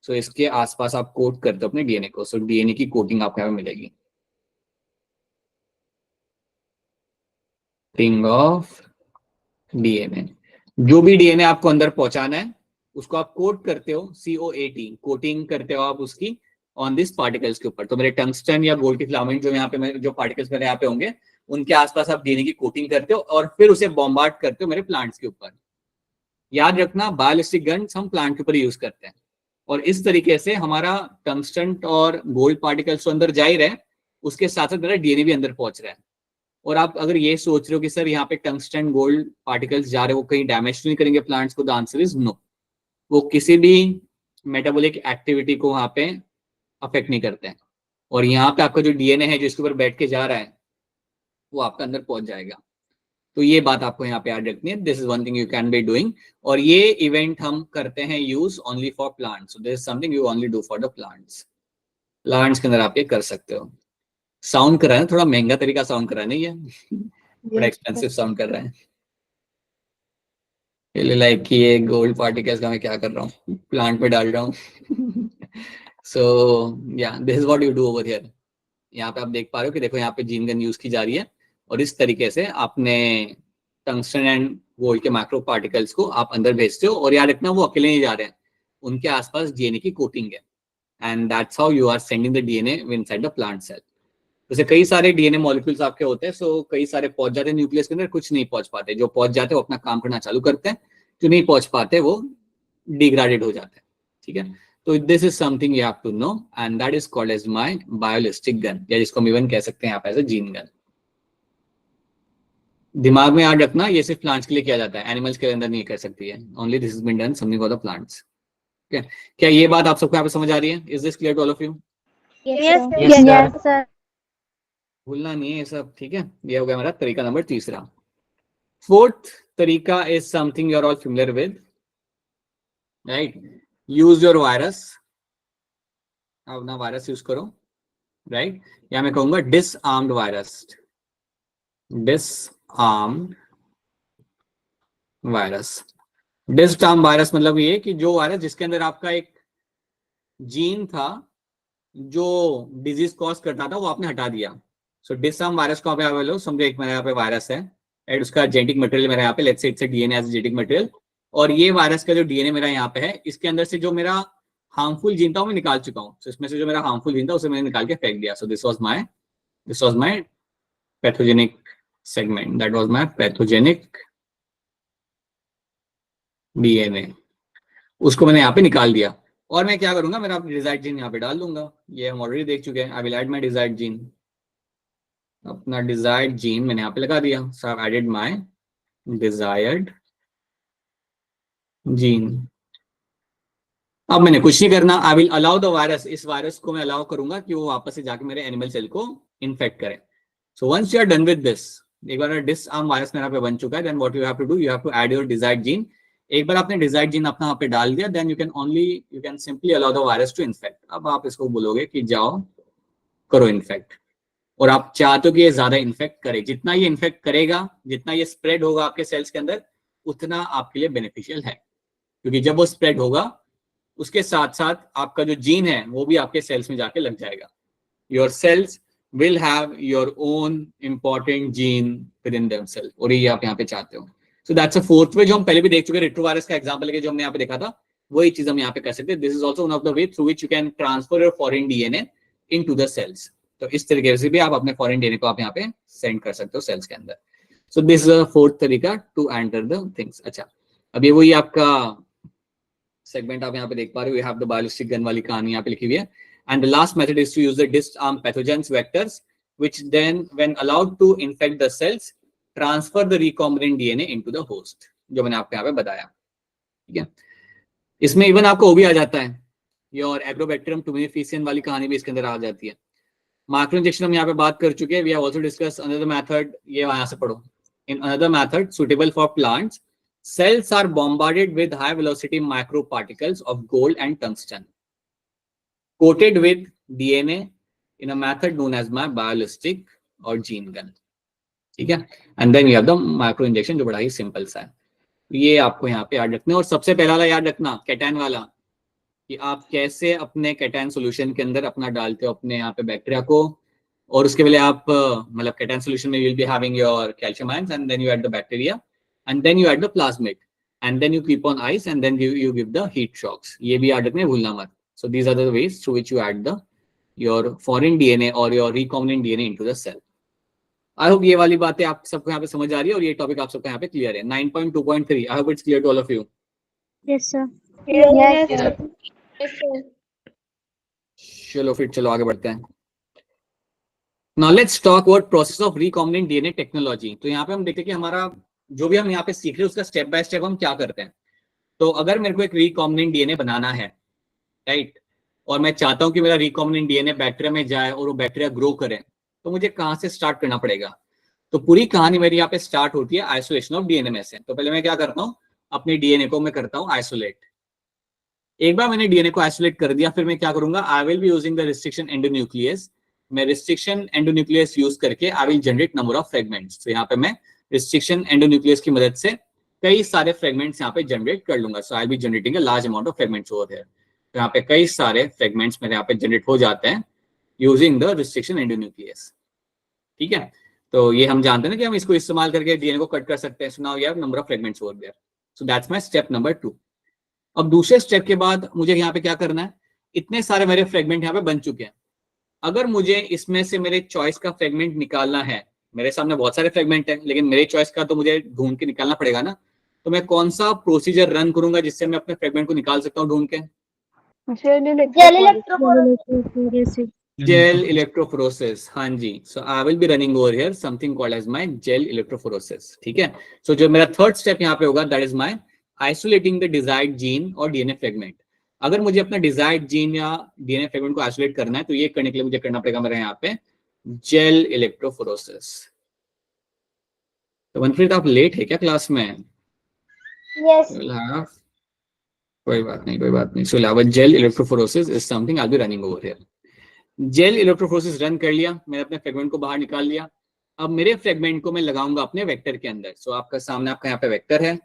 So इसके आसपास आप कोट करते हो अपने डीएनए को। सो डीएनए की कोटिंग आपको यहाँ पे मिलेगी, कोटिंग ऑफ डीएनए। जो भी डीएनए आपको अंदर पहुंचाना है उसको आप कोट करते हो, COAT, कोटिंग करते हो आप उसकी ऑन दिस पार्टिकल्स के ऊपर। तो मेरे टंगस्टन या गोल्ड की फिलामेंट जो यहाँ पे जो पार्टिकल्स मेरे यहाँ पे होंगे, उनके आसपास आप डीएनए की कोटिंग करते हो और फिर उसे बॉम्बार्ड करते हो मेरे प्लांट्स के ऊपर। याद रखना बायोलिस्टिक गन्स हम प्लांट के ऊपर यूज करते हैं, और इस तरीके से हमारा टंगस्टन और गोल्ड पार्टिकल्स तो अंदर जा ही रहे, उसके साथ साथ मेरा डीएनए भी अंदर पहुंच रहा है। और आप अगर ये सोच रहे हो कि सर यहाँ पे टंगस्टन गोल्ड पार्टिकल्स जा रहे हो, वो कहीं डैमेज तो नहीं करेंगे प्लांट्स को, द आंसर इज नो। वो किसी भी मेटाबॉलिक एक्टिविटी को वहां पे अफेक्ट नहीं करते हैं। और यहाँ पे आपका जो डीएनए है जो इसके ऊपर बैठ के जा रहा है, वो आपका अंदर पहुंच जाएगा। तो ये बात आपको यहाँ पे याद रखनी है, this is one thing you can be doing. और ये इवेंट हम करते हैं use only for plants, so this is something you only do for the plants. Plants के अंदर आप ये कर सकते हो। साउंड कर रहा है थोड़ा महंगा तरीका साउंड कर रहा है, नहीं है बड़ा एक्सपेंसिव साउंड कर रहा है। लाइक कि ये गोल्ड पार्टिकल्स का मैं क्या कर रहा हूँ, प्लांट पे डाल रहा हूँ। सो या this is what you do over here. यहाँ पे आप देख पा रहे हो कि देखो यहाँ पे जीन गन यूज की जा रही है, और इस तरीके से आपने टंगस्टन एंड गोल्ड के मैक्रो पार्टिकल्स को आप अंदर भेजते हो। और याद रखना वो अकेले नहीं जा रहे हैं, उनके आसपास डीएनए की कोटिंग है, and that's how you are sending the DNA inside the plant cell. जैसे कई सारे डीएनए मॉलिक्यूल्स आपके होते हैं, सो कई सारे पहुंच जाते हैं न्यूक्लियस के अंदर, कुछ नहीं पहुंच पाते। जो पहुंच जाते हैं वो अपना काम करना चालू करते हैं, जो नहीं पहुंच पाते वो डिग्रेडेड हो जाते हैं। ठीक है, तो this is something you have to know, and that is called as my biolistic gun, या जिसको हम इवन कह सकते हैं आप एज अ जीन गन। दिमाग में याद रखना ये सिर्फ प्लांट्स के लिए किया जाता है, एनिमल्स के अंदर नहीं कर सकती है। Only this is been done something for the plants. क्या ये बात आप सबको यहाँ पे समझ आ रही है? Is this clear to all of you? Yes, sir. भूलना नहीं है ये सब, ठीक है। ये हो गया मेरा तरीका नंबर 3। फोर्थ तरीका is something you are all familiar with, right? Use your virus. अपना वायरस यूज करो, राइट? या मैं कहूंगा disarmed virus. Disarmed virus. Disarmed virus मतलब ये कि जो वायरस जिसके अंदर आपका एक जीन था जो डिजीज कॉज करता था, वो आपने हटा दिया। सो डिसआर्म वायरस को आप अवेलेबल हो, समझो एक मेरे यहाँ पे वायरस है एंड उसका जेनेटिक मटेरियल मेरे यहाँ पे, let's say it's DNA as genetic material, और ये वायरस का जो डीएनए मेरा यहाँ पे है, इसके अंदर से जो मेरा हार्मफुल जीन था वो मैं निकाल चुका हूँ। so, इसमें से जो मेरा हार्मफुल जीन था उसे मैंने निकाल के फेंक दिया। So this was my pathogenic segment, that was my pathogenic DNA. उसको मैंने यहाँ पे निकाल दिया, और मैं क्या करूंगा, मेरा डिजायर्ड जीन यहाँ पे डाल दूंगा। ये हम ऑलरेडी देख चुके हैं। I will add my desired gene. अपना डिजायर्ड जीन मैंने यहाँ पे लगा दिया। So I added my desired gene. अब मैंने कुछ नहीं करना, I will allow the virus, इस वायरस को मैं अलाउ करूंगा कि वो वापस से जाके मेरे एनिमल सेल को इन्फेक्ट करे। So once you are done with this, एक बार डिसआर्म वायरस मेरा पे बन चुका है, then what you have to do, you have to add your desired gene. एक बार आपने डिजायर्ड जीन अपना यहाँ पे डाल दिया, then you can simply allow the virus to infect. अब आप इसको बोलोगे कि जाओ करो इन्फेक्ट, और आप चाहते हो कि ये ज्यादा इन्फेक्ट करे। जितना ये इन्फेक्ट करेगा, जितना ये स्प्रेड होगा आपके सेल्स के अंदर, उतना आपके लिए बेनिफिशियल है, क्योंकि जब वो स्प्रेड होगा उसके साथ साथ आपका जो जीन है वो भी आपके सेल्स में जाके लग जाएगा। Your cells will have your own important gene with in themselves, और ये आप यहाँ पे चाहते हो। So that's a fourth way, जो हम पहले भी देख चुके, रेट्रोवायरस का एग्जांपल लेके जो हमने यहाँ पे देखा था, वही चीज हम यहाँ पे कर सकते हैं। This is also one of the way through which you can transfer your foreign DNA into the cells. तो इस तरीके से भी आप अपने फॉरेन डीएनए को आप यहाँ पे सेंड कर सकते हो सेल्स के अंदर। सो दिस इज अ फोर्थ तरीका टू एंटर द थिंग्स। अच्छा, अब ये वही आपका सेगमेंट आप यहाँ पे देख पा रहे हो, you have the biolistic gun वाली कहानी यहाँ पे लिखी हुई है। And the last method is to use the disarm pathogens vectors which then when allowed to infect the cells transfer the recombinant DNA into the host, जो मैंने आपको यहाँ पे बताया, ठीक है। इसमें इवन आपको वो भी आ जाता है, ये और एग्रोबैक्टीरियम टुमेफिसियन वाली कहानी भी इसके अंदर आ जाती है। माइक्रो इंजेक्शन हम यहाँ पे बात कर चुके हैं, we have also discussed another method, ये यहाँ से पढ़ो। In another method suitable for plants, cells are bombarded with high velocity microparticles of gold and tungsten coated with DNA in a method known as my ballistic or gene gun, ठीक है। And then you have the micro injection, जो बड़ा ही simple सा है। ये आपको यहाँ पे याद रखना है। और सबसे पहला वाला याद रखना कैटायन वाला, कि आप कैसे अपने कैटायन सॉल्यूशन के अंदर अपना डालते हो अपने यहाँ पे बैक्टीरिया को, और उसके पहले आप मतलब कैटायन सॉल्यूशन में you will be having your calcium ions and then you add the bacteria and then you add the plasmid and then you keep on ice and then you give the heat shocks, ये भी याद रखना है, भूलना मत। So these are the ways through which you add the your foreign DNA or your recombinant DNA into the cell. I hope ये वाली बातें आप सबको यहाँ पे समझ आ रही है और ये टॉपिक आप सबको यहाँ पे क्लियर है। 9.2.3 I hope it's clear to all of you. Yes, sir. Yes, Yes, sir. sir. Yes, sir. चलो फिर चलो आगे बढ़ते हैं। Now let's talk about process of recombinant DNA technology. तो यहाँ पे हम देखते हैं कि हमारा जो भी हम यहाँ पे सीख रहे हैं उसका स्टेप बाय स्टेप हम क्या करते हैं। तो अगर मेरे को एक रिकॉम्बिनेंट डीएनए बनाना है, राइट, और मैं चाहता हूं कि मेरा रिकॉम्बिनेंट डीएनए बैक्टीरिया में जाए और वो बैक्टीरिया ग्रो करे, तो मुझे कहाँ से स्टार्ट करना पड़ेगा? तो पूरी कहानी मेरी यहाँ पे स्टार्ट होती है आइसोलेशन ऑफ डीएनए में से। तो पहले मैं क्या करता हूँ, अपने डीएनए को मैं करता हूँ आइसोलेट। एक बार मैंने डीएनए को आइसोलेट कर दिया, फिर मैं क्या करूंगा, आई will be using the restriction endonuclease. मैं रिस्ट्रिक्शन एंडोन्यूक्लियस यूज करके I will generate number of fragments. तो यहाँ पे मैं रिस्ट्रिक्शन एंडोन्यूक्लियस की मदद से कई सारे फ्रेगमेंट्स यहाँ पे जनरेट कर लूंगा। So I will be generating a large amount of fragments over here. तो यहाँ पे कई सारे फ्रेगमेंट्स मेरे यहाँ पे जनरेट हो जाते हैं यूजिंग द रिस्ट्रिक्शन एंडोन्यूक्लियस, ठीक है। तो ये हम जानते हैं ना कि हम इसको इस्तेमाल करके डीएनए को कट कर सकते हैं। So now we have number of fragments over there. So that's my step number 2। अब दूसरे स्टेप के बाद मुझे यहाँ पे क्या करना है, इतने सारे मेरे फ्रेगमेंट यहाँ पे बन चुके हैं। अगर मुझे इसमें से मेरे चॉइस का फ्रेगमेंट निकालना है, मेरे सामने बहुत सारे फ्रेगमेंट हैं लेकिन मेरे चॉइस का तो मुझे ढूंढ के निकालना पड़ेगा ना, तो मैं कौन सा प्रोसीजर रन करूंगा जिससे मैं अपने फ्रेगमेंट को निकाल सकता हूँ ढूंढ के? Gel electrophoresis. हाँ जी, so I will be running over here something called as my gel electrophoresis, ठीक है। सो जो मेरा थर्ड स्टेप यहाँ पे होगा that is my isolating the desired gene और डीएनए फ्रेगमेंट। अगर मुझे अपना डिजायर्ड जीन या डीएनए फ्रेगमेंट को आइसोलेट करना है तो ये करने के लिए मुझे करना पड़ेगा मेरे यहाँ पे जेल इलेक्ट्रोफोरेसिस। तो मनप्रीत आप लेट है क्या क्लास में? Yes. कोई बात नहीं, कोई बात नहीं। So lava gel electrophoresis is something I will be running over here. Gel electrophoresis run कर लिया, मैंने अपने फ्रेगमेंट को बाहर निकाल लिया। अब मेरे फ्रेगमेंट को मैं लगाऊंगा अपने वेक्टर के अंदर। सो आपका सामने आपका यहाँ पे वेक्टर है,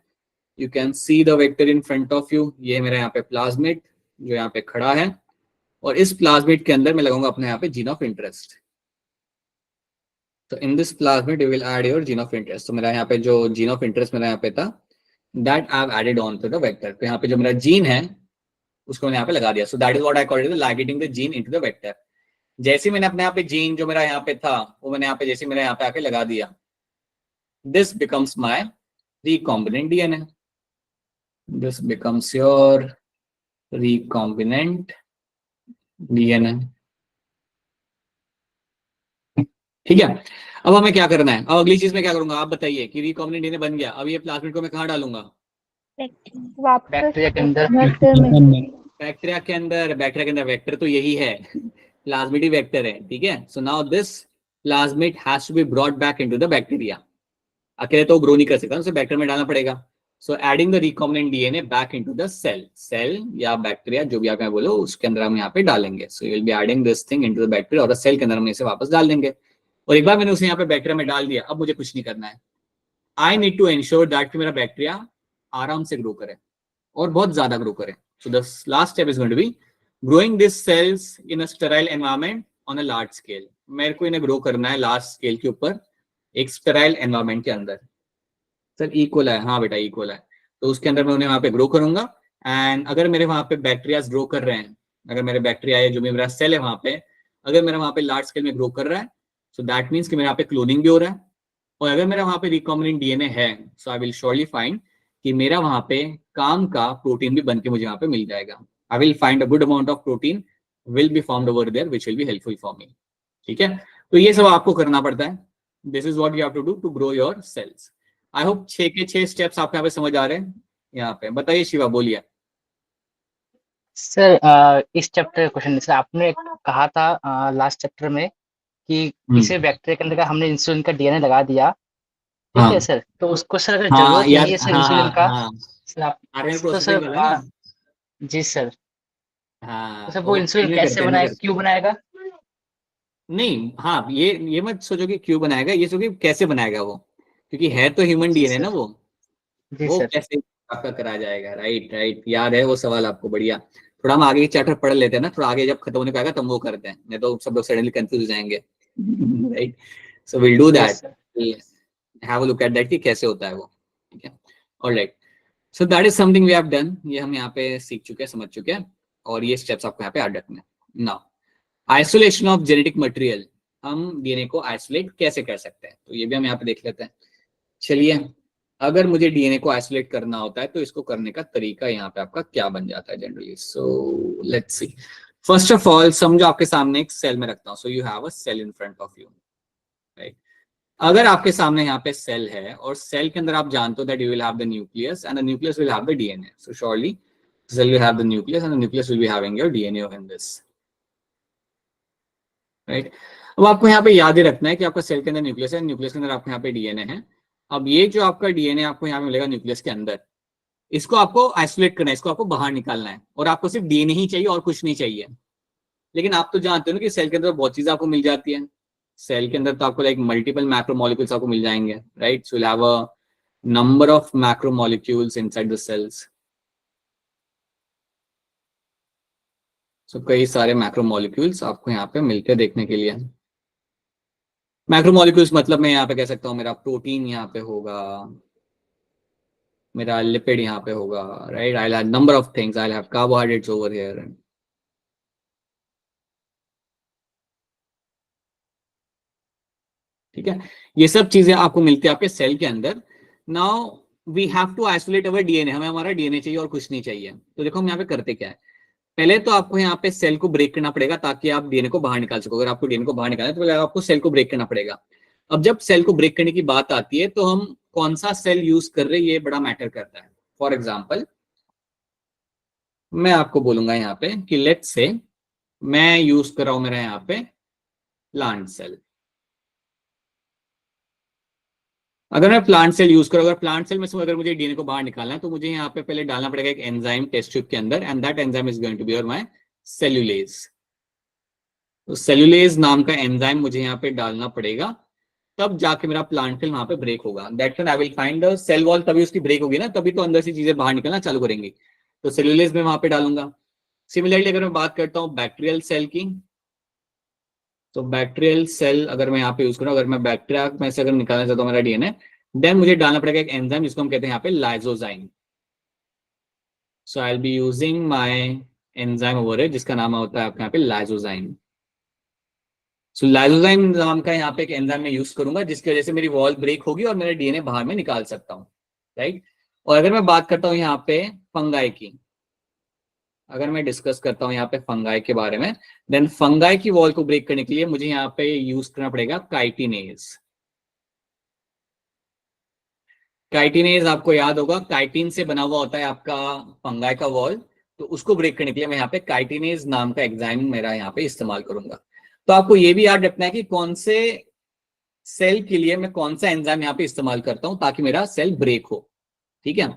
you can see the vector in front of you. ये मेरा यहाँ पे प्लाज्मिड जो यहाँ पे खड़ा है, और इस प्लाज्मिड के अंदर मैं लगाऊंगा अपने यहाँ पे जीन ऑफ इंटरेस्ट। तो in this plasmid you will add your gene of interest. तो मेरा यहाँ पे जो जीन ऑफ इंटरेस्ट मेरा यहाँ पे था that I have added on to the vector. तो यहाँ पे जो मेरा जीन है उसको मैंने यहाँ पे लगा दिया। सो that is what I call it ligating the gene into the vector. जैसे मैंने अपने यहाँ पे जीन जो मेरा यहाँ पे था वो मैंने यहाँ पे जैसे मेरे यहाँ पे आके लगा दिया, this becomes my recombinant DNA. This becomes your recombinant DNA, ठीक है। अब हमें क्या करना है? अब अगली चीज में क्या करूंगा आप बताइए कि रिकॉम्बिनेंट डीएनए बन गया। अब ये प्लाज्मिड को मैं कहाँ डालूंगा? वापस बैक्टीरिया के अंदर। बैक्टीरिया के अंदर। बैक्टीरिया के अंदर वेक्टर तो यही है, प्लाज्मिड ही वेक्टर है, ठीक है। So now this plasmid has to be brought back into the bacteria. अकेले तो ग्रो नहीं कर सकता, उसे बैक्टीरिया में डालना पड़ेगा। So adding the recombinant DNA back into the cell. Cell या बैक्टीरिया जो भी आप यहाँ बोलो उसके अंदर हम यहाँ पे डालेंगे। So you will be adding this thing into the bacteria, और सेल के अंदर हम इसे वापस डाल देंगे। और एक बार मैंने उसे यहाँ पे बैक्टीरिया में डाल दिया, अब मुझे कुछ नहीं करना है। I need to ensure that कि मेरा बैक्टीरिया आराम से ग्रो करे और बहुत ज्यादा ग्रो करे। So the last step is going to be growing this cells in a sterile environment on a large scale. मेरे को इन्हें ग्रो करना है लार्ज स्केल के ऊपर एक स्टेराइल एनवायरनमेंट के अंदर। सर इक्वल है? हाँ बेटा इक्वल है। तो उसके अंदर मैं उन्हें वहां पे ग्रो करूंगा। एंड अगर मेरे वहां पे बैक्टीरिया ग्रो कर रहे हैं, अगर मेरे बैक्टीरिया है जो भी मेरा सेल है वहां पे, अगर मेरा वहां पे लार्ज स्केल में ग्रो कर रहा है, सो दैट मीन्स कि मेरे यहाँ पे क्लोनिंग भी हो रहा है। और अगर मेरा वहां पे रिकॉम्बिनेंट डीएनए है, so I will surely find कि मेरा वहां पे काम का प्रोटीन भी बन के मुझे वहां पे मिल जाएगा। I will find a good amount of protein will be formed over there which will be helpful for me, ठीक है। तो ये सब आपको करना पड़ता है. This is what you have to do to grow your cells. I hope 6 के 6 स्टेप्स आपको यहाँ पे समझ आ रहे हैं. यहाँ पे बताइए शिवा, बोलिए. सर इस चैप्टर क्वेश्चन सर आपने कहा था लास्ट चैप्टर में कि किसी बैक्टीरिया के अंदर का हमने इंसुलिन का डीएनए लगा दिया, ठीक हाँ है सर, तो उसको सर अगर हाँ जरूरत यार, नहीं है सर हाँ इंसुलिन का, हाँ, सर आप आरएनए तो प्रोसेसिंग सर वाला है ना. जी सर, तो हाँ सर वो वो इंसुलिन नहीं कैसे करते, नहीं बनाएगा, करते. क्यों बनाएगा? नहीं, हाँ, ये मत सोचो कि क्यों बनाएगा, ये सोचो कि कैसे बनाएगा वो, क्योंकि है तो ह्यूमन जी डीएनए ना सर, वो. जी वो सर, कैसे आपका करा जाएगा. राइट राइट, याद है वो सवाल आपको. बढ़िया. थोड़ा हम आगे की चैप्टर पढ़ लेते हैं ना, थोड़ा आगे जब खत्म होने को आएगा तब वो करते हैं, नहीं तो सब लोग सडनली कंफ्यूज हो जाएंगे. Right. So will do yes that. Sir, have a look at that कि कैसे होता है वो. ठीक है. Alright. So that is something we have done. ये हम यहाँ पे सीख चुके हैं, समझ चुके हैं, और ये स्टेप्स आपको यहाँ पे याद रखने हैं. Now isolation of genetic material. हम डीएनए को आइसोलेट कैसे कर सकते हैं, तो ये भी हम यहाँ पे देख लेते हैं. चलिए, अगर मुझे डीएनए को आइसोलेट करना होता है तो इसको करने का तरीका यहाँ पे आपका क्या बन जाता है generally. So let's see. First of all समझो आपके सामने एक सेल में रखता हूँ. So you have a cell in front of you. Right. अगर आपके सामने यहाँ पे सेल है और सेल के अंदर आप जानते हो that you will have the nucleus and the nucleus will have the DNA. So surely cell will have the nucleus and the nucleus will be having your DNA in this. Right. अब आपको यहाँ पे याद ही रखना है कि आपका cell के अंदर न्यूक्लियस है, न्यूक्लियस के अंदर आपके यहाँ पे डीएनए है. अब ये जो आपका डीएनए आपको यहाँ पे मिलेगा न्यूक्लियस के अंदर, इसको आपको आइसोलेट करना है, इसको आपको बाहर निकालना है, और आपको सिर्फ डीएनए ही चाहिए और कुछ नहीं चाहिए. लेकिन आप तो जानते हो ना कि सेल के अंदर बहुत चीजें आपको मिल जाती है. सेल के अंदर तो आपको लाइक मल्टीपल मैक्रोमोलिक्यूल्स आपको मिल जाएंगे. Right. So will have a number of macromolecules inside the cells. सो कई सारे मैक्रोमोलिक्यूल्स आपको यहाँ पे मिलते देखने के लिए. मैक्रोमोलिक्यूल्स मतलब मैं यहाँ पे कह सकता हूँ मेरा प्रोटीन यहाँ पे होगा, मेरा लिपिड यहाँ पे होगा. Right. I have number of things. I have carbohydrates over here. ठीक है. ये सब चीजें आपको मिलती है आपके सेल के अंदर. Now we have to isolate our DNA. हमें हमारा डीएनए चाहिए और कुछ नहीं चाहिए. तो देखो हम यहाँ पे करते क्या है. पहले तो आपको यहाँ पे सेल को ब्रेक करना पड़ेगा ताकि आप डीएनए को बाहर निकाल सको. अगर आपको डीएनए को बाहर निकालना है तो पहले आपको सेल को ब्रेक करना पड़ेगा. अब जब सेल को ब्रेक करने की बात आती है तो हम कौन सा सेल यूज कर रहे हैं ये बड़ा मैटर करता है. फॉर एग्जाम्पल मैं आपको बोलूंगा यहाँ पे कि लेट्स से मैं यूज कर रहा हूं मेरा यहाँ पे प्लांट सेल. अगर मैं प्लांट सेल यूज करूँ, अगर प्लांट सेल में से अगर मुझे डीएनए को बाहर निकालना है तो मुझे यहाँ पे पहले डालना पड़ेगा एक एंजाइम टेस्ट ट्यूब के अंदर, and that enzyme is going to be your my cellulase. तो सेल्यूलेज नाम का एंजाइम मुझे यहाँ पे डालना पड़ेगा, तब जाके मेरा प्लांट सेल वहां पे ब्रेक होगा. That mean I will find the cell wall. तभी उसकी ब्रेक होगी ना, तभी तो अंदर से चीजें बाहर निकलना चालू करेंगी. तो सेल्यूलेज में वहां पे डालूंगा. सिमिलरली अगर मैं बात करता हूँ बैक्टीरियल सेल की, तो बैक्टीरियल सेल अगर मैं यहाँ पे यूज करूँ, अगर मैं बैक्टीरिया में से अगर निकालना चाहता हूँ मेरा डीएनए, देन मुझे डालना पड़ेगा एक एंजाइम जिसको हम कहते हैं यहाँ पे lysozyme. So I will be using my enzyme over है जिसका नाम होता है आपके यहाँ पे लाइसोजाइम. सो लाइसोजाइम नाम का यहाँ पे एक एंजाइम मैं यूज करूंगा जिसकी वजह से मेरी वॉल ब्रेक होगी और मेरा डीएनए बाहर में निकाल सकता हूँ. राइट. और अगर मैं बात करता हूँ यहाँ पे फंगाई की, अगर मैं डिस्कस करता हूँ यहाँ पे फंगाई के बारे में, देन फंगाई की वॉल को ब्रेक करने के लिए मुझे यहाँ पे यूज करना पड़ेगा काइटिनेज. काइटिनेज आपको याद होगा काइटिन से बना हुआ होता है आपका फंगाई का वॉल. तो उसको ब्रेक करने के लिए मैं यहाँ पे काइटिनेज नाम का एंजाइम मेरा यहाँ पे इस्तेमाल करूंगा. तो आपको ये भी याद रखना है कि कौन से सेल के लिए मैं कौन सा एंजाइम यहाँ पे इस्तेमाल करता हूँ ताकि मेरा सेल ब्रेक हो. ठीक है.